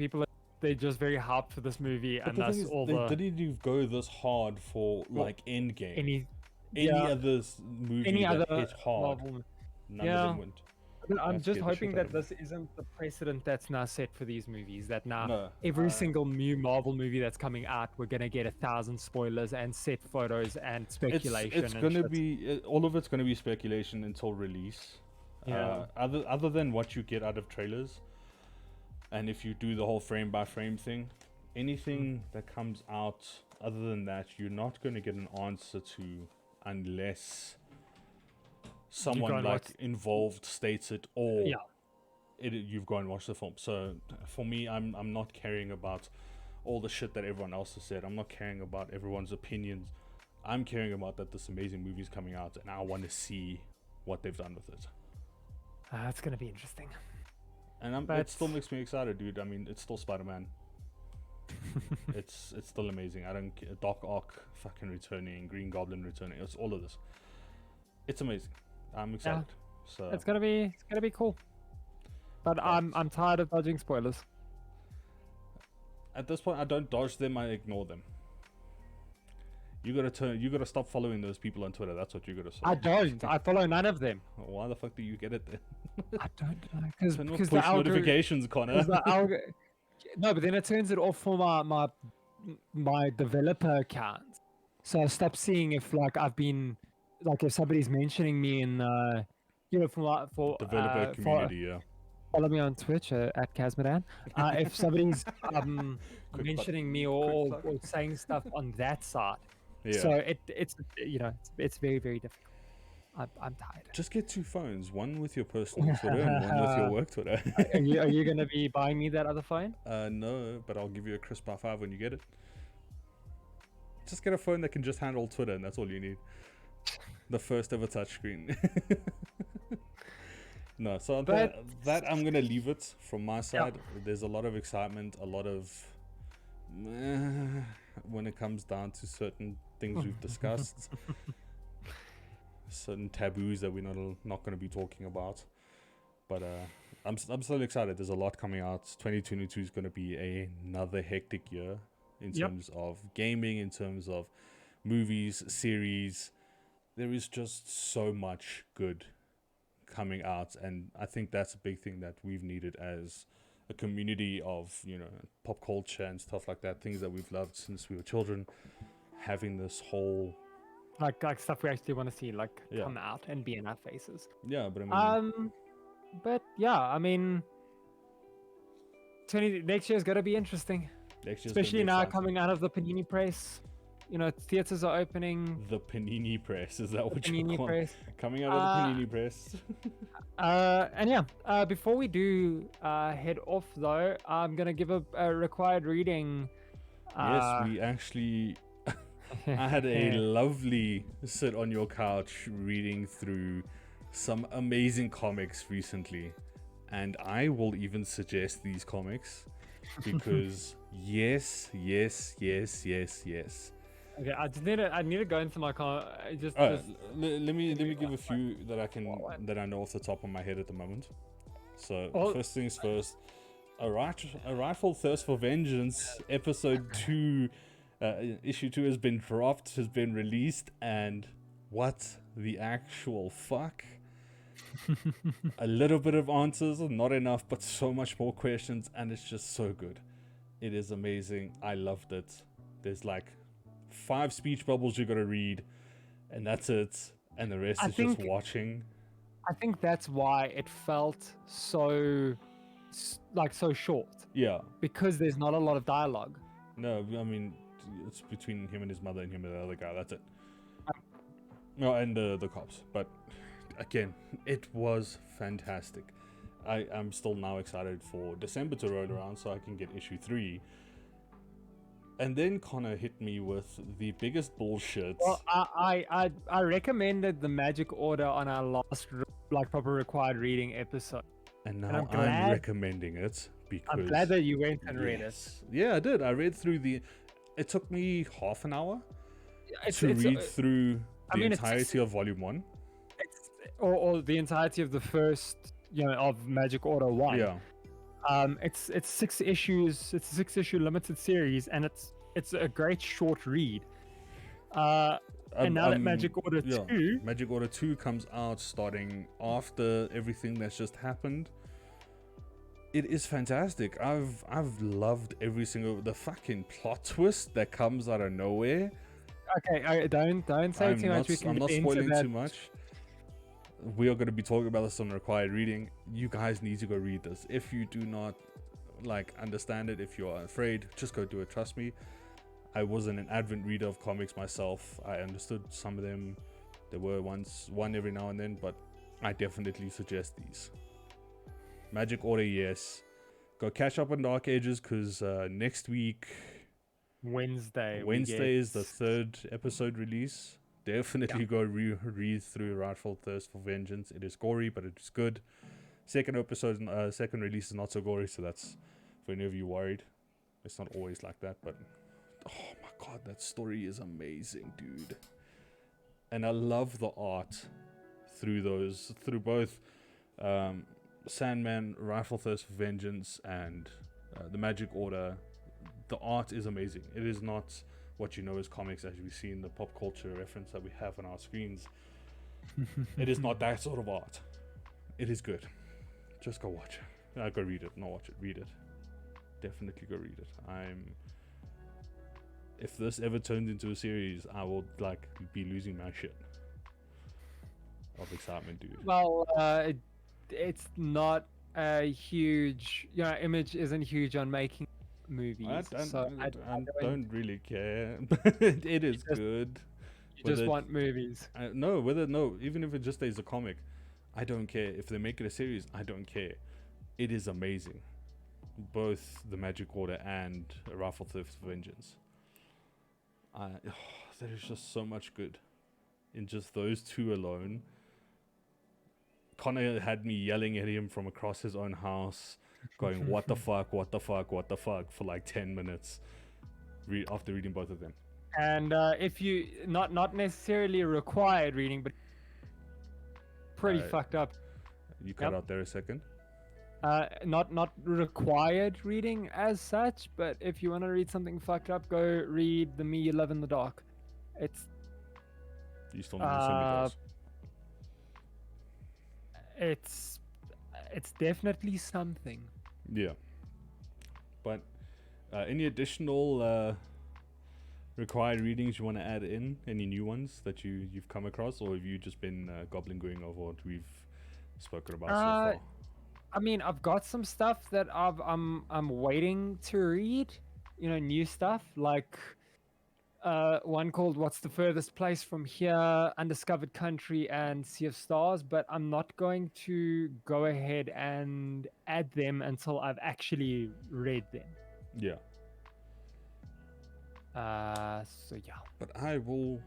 they're just very hyped for this movie, But and the that's thing is, all they the didn't even go this hard for Well, like Endgame. any Any yeah, other movie any that other hit hard, Marvel. none Yeah. of them went. But I'm That just scared the hoping shit out that of me. this isn't the precedent that's now set for these movies. That now No, every single new Marvel movie that's coming out, we're gonna get 1,000 spoilers and set photos and speculation. It's and gonna shit. be all of it's gonna be speculation until release. Yeah. Other than what you get out of trailers, and if you do the whole frame by frame thing, anything that comes out other than that, you're not gonna get an answer to unless someone and like watch- involved states it or Yeah. you've gone and watched the film. So for me, I'm not caring about all the shit that everyone else has said. I'm not caring about everyone's opinions. I'm caring about that this amazing movie is coming out, and I want to see what they've done with it. It's gonna be interesting. And it But- still makes me excited, dude. I mean, it's still Spider-Man. it's still amazing. I don't care. Doc Ock fucking returning, Green Goblin returning. It's all of this. It's amazing. I'm excited. So It's gonna be cool. But I'm tired of dodging spoilers. at this point, I don't dodge them. I ignore them. You gotta stop following those people on Twitter. That's what you gotta say. I don't. I follow none of them. Why the fuck do you get it then? I don't know Turn off because push the algorithm. notifications, Connor. No, but then it turns it off for my developer account. So I stop seeing if like I've been like if somebody's mentioning me in for Developer community, yeah. follow me on Twitch at Kazmadan. If somebody's Quick mentioning me plug. or saying stuff on that side, Yeah. so it's it's very difficult. I'm tired. Just get two phones, one with your personal Twitter and one with your work Twitter. Are you gonna be buying me that other phone? No, but I'll give you a crisp by 5 when you get it. Just get a phone that can just handle Twitter, and that's all you need. The first ever touchscreen. No, so that I'm gonna leave it from my side. There's a lot of excitement, a lot of when it comes down to certain things we've discussed, certain taboos that we're not going to be talking about. But I'm still excited. There's a lot coming out. 2022 is going to be another hectic year in terms of gaming, in terms of movies, series. There is just so much good coming out, and I think that's a big thing that we've needed as a community of, you know, pop culture and stuff like that, things that we've loved since we were children, having this whole like stuff we actually want to see like Yeah. come out and be in our faces. yeah. But I mean, But yeah, I mean, next year's gonna be interesting, next year's gonna especially be now exciting. coming out of the Panini press. You know, theaters are opening. The Panini press, is that The what you Panini call it? press. Coming out of the Panini press. And yeah, before we do head off though, I'm gonna give a required reading. Yes, we actually. I had a lovely sit on your couch reading through some amazing comics recently, and I will even suggest these comics because yes. Okay, I need to go into my car. Just Let me give a one few one. that I know off the top of my head at the moment. So Oh. first things first, a rightful thirst for vengeance, episode 2, issue 2 has been dropped, has been released, and what the actual fuck? A little bit of answers, not enough, but so much more questions, and it's just so good. It is amazing. I loved it. There's like 5 speech bubbles you gotta read, and that's it. And the rest I is just think- watching. I think that's why it felt so so short, Yeah. because there's not a lot of dialogue. No, I mean, it's between him and his mother and him and the other guy. That's it. No, and the cops. But again, it was fantastic. I'm still now excited for December to roll around so I can get issue 3. And then Connor hit me with the biggest bullshit. Well, I recommended the Magic Order on our last proper required reading episode. And now I'm I'm glad- recommending it because I'm glad that you went and read it. Yes. Yeah, I did. I read through it took me half an hour It's, to it's, read through I the mean, it's- entirety of volume 1. or the entirety of the first, of Magic Order 1. Yeah. It's 6 issues. It's a 6-issue limited series, and it's a great short read. And now that Magic Order 2, Magic Order 2 comes out starting after everything that's just happened. It is fantastic. I've loved every single the fucking plot twist that comes out of nowhere. okay, don't say too much. We can I'm not get into spoiling that. too much. We are going to be talking about this on required reading. You guys need to go read this. If you do not understand it, if you're afraid, just go do it. Trust me. I wasn't an avid reader of comics myself. I understood some of them. There were one every now and then, but I definitely suggest these. Magic Order, yes. Go catch up on Dark Ages because next week, Wednesday is the 3rd episode release. Definitely go read through Rightful Thirst for Vengeance. It is gory, but it is good. Second release is not so gory, so that's for any of you worried. It's not always like that, but oh my god, that story is amazing, dude. And I love the art through both Sandman, Rightful Thirst for Vengeance, and the Magic Order. The art is amazing. It is not what you know as comics, as we see in the pop culture reference that we have on our screens. It is not that sort of art. It is good. Just go watch it. Go read it. Not watch it. Read it. Definitely go read it. If this ever turns into a series, I will be losing my shit of excitement, dude. Well, it's not a huge. Image isn't huge on making movies. I don't really care. It is good. You just want movies. Even if it just stays a comic, I don't care. If they make it a series, I don't care. It is amazing. Both the Magic Order and Rightful Thirst for Vengeance. There is just so much good in just those 2 alone. Connor had me yelling at him from across his own house, going, what the fuck, what the fuck, what the fuck, for 10 minutes after reading both of them. And if you, not necessarily required reading, but pretty fucked up. You cut out there a second. Not required reading as such, but if you want to read something fucked up, go read The Me You Love in the Dark. It's You still need to send me those. it's definitely something. Yeah. But any additional required readings you want to add in? Any new ones that you've come across, or have you just been goblin going over what we've spoken about so far? I mean, I've got some stuff that I'm waiting to read. You know, new stuff like one called "What's the Furthest Place from Here," "Undiscovered Country," and "Sea of Stars." But I'm not going to go ahead and add them until I've actually read them. Yeah. So yeah. But I will.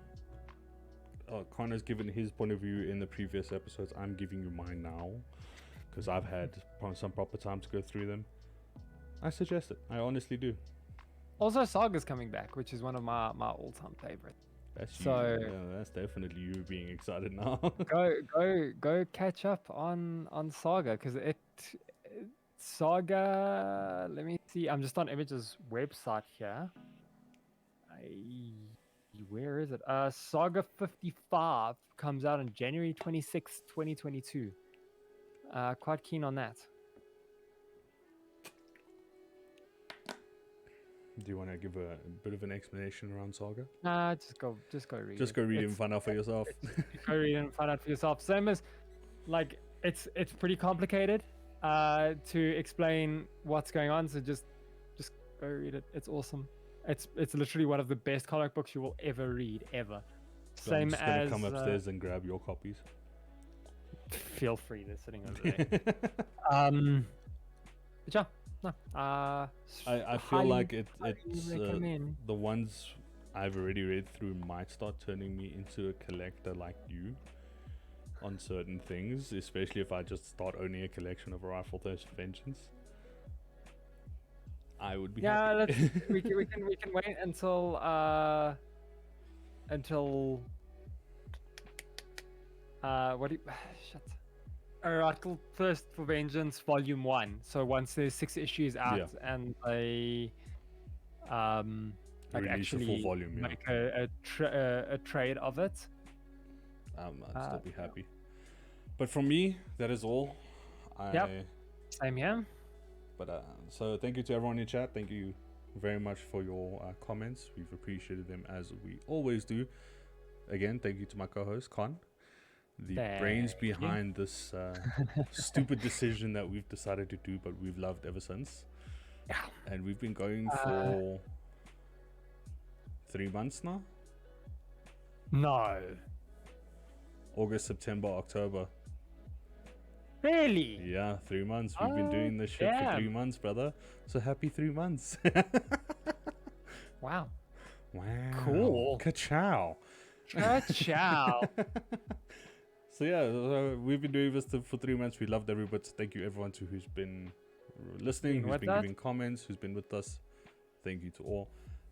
Connor's given his point of view in the previous episodes. I'm giving you mine now because I've had some proper time to go through them. I suggest it. I honestly do. Also, Saga's coming back, which is one of my all-time favorites. That's So- you. Yeah, that's definitely you being excited now. Go catch up on Saga because Saga. Let me see. I'm just on Image's website here. Where is it? Saga 55 comes out on January 26th, 2022. Quite keen on that. Do you want to give a bit of an explanation around Saga? Nah, just go read. Just it. go read it and It's- find out for yourself. Go read it and find out for yourself. Same as, like, it's pretty complicated to explain what's going on. So just go read it. It's awesome. It's literally one of the best comic books you will ever read ever. So I'm Same just gonna as come upstairs and grab your copies. feel free. They're sitting over there. But yeah, no. I feel highly- like highly it's recommend. the ones I've already read through might start turning me into a collector like you on certain things, especially if I just start owning a collection of Rifle Thirst Vengeance. I would be Yeah, happy. we can wait until what do you shut. Rifle Thirst for Vengeance Volume 1. So once there's 6 issues out and they like Release a actually full volume, yeah. make a trade of it. I'd still be happy. But from me, that is all. Yep. Same here. But so thank you to everyone in chat. Thank you very much for your comments. We've appreciated them as we always do. Again, thank you to my co-host Con, the brains Thank you. behind this stupid decision that we've decided to do, but we've loved ever since. Yeah. And we've been going for 3 months now. No. August, September, October. Really? Yeah, 3 months. We've been doing this shit for 3 damn. months, brother. So happy 3 months. Wow. Wow. Cool. Ka-chow. Ciao. So yeah, so we've been doing this for 3 months. We loved every bit. Thank you everyone who's been listening, who's with been us. giving comments, who's been with us. Thank you to all.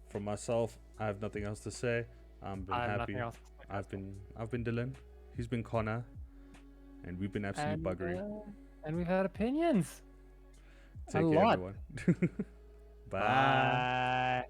From myself, I have nothing else to say. I'm been I have happy. nothing else. I've been Dylan. He's been Connor, and we've been absolute buggery. And we've had opinions. Take a care, lot. everyone. Bye. Bye.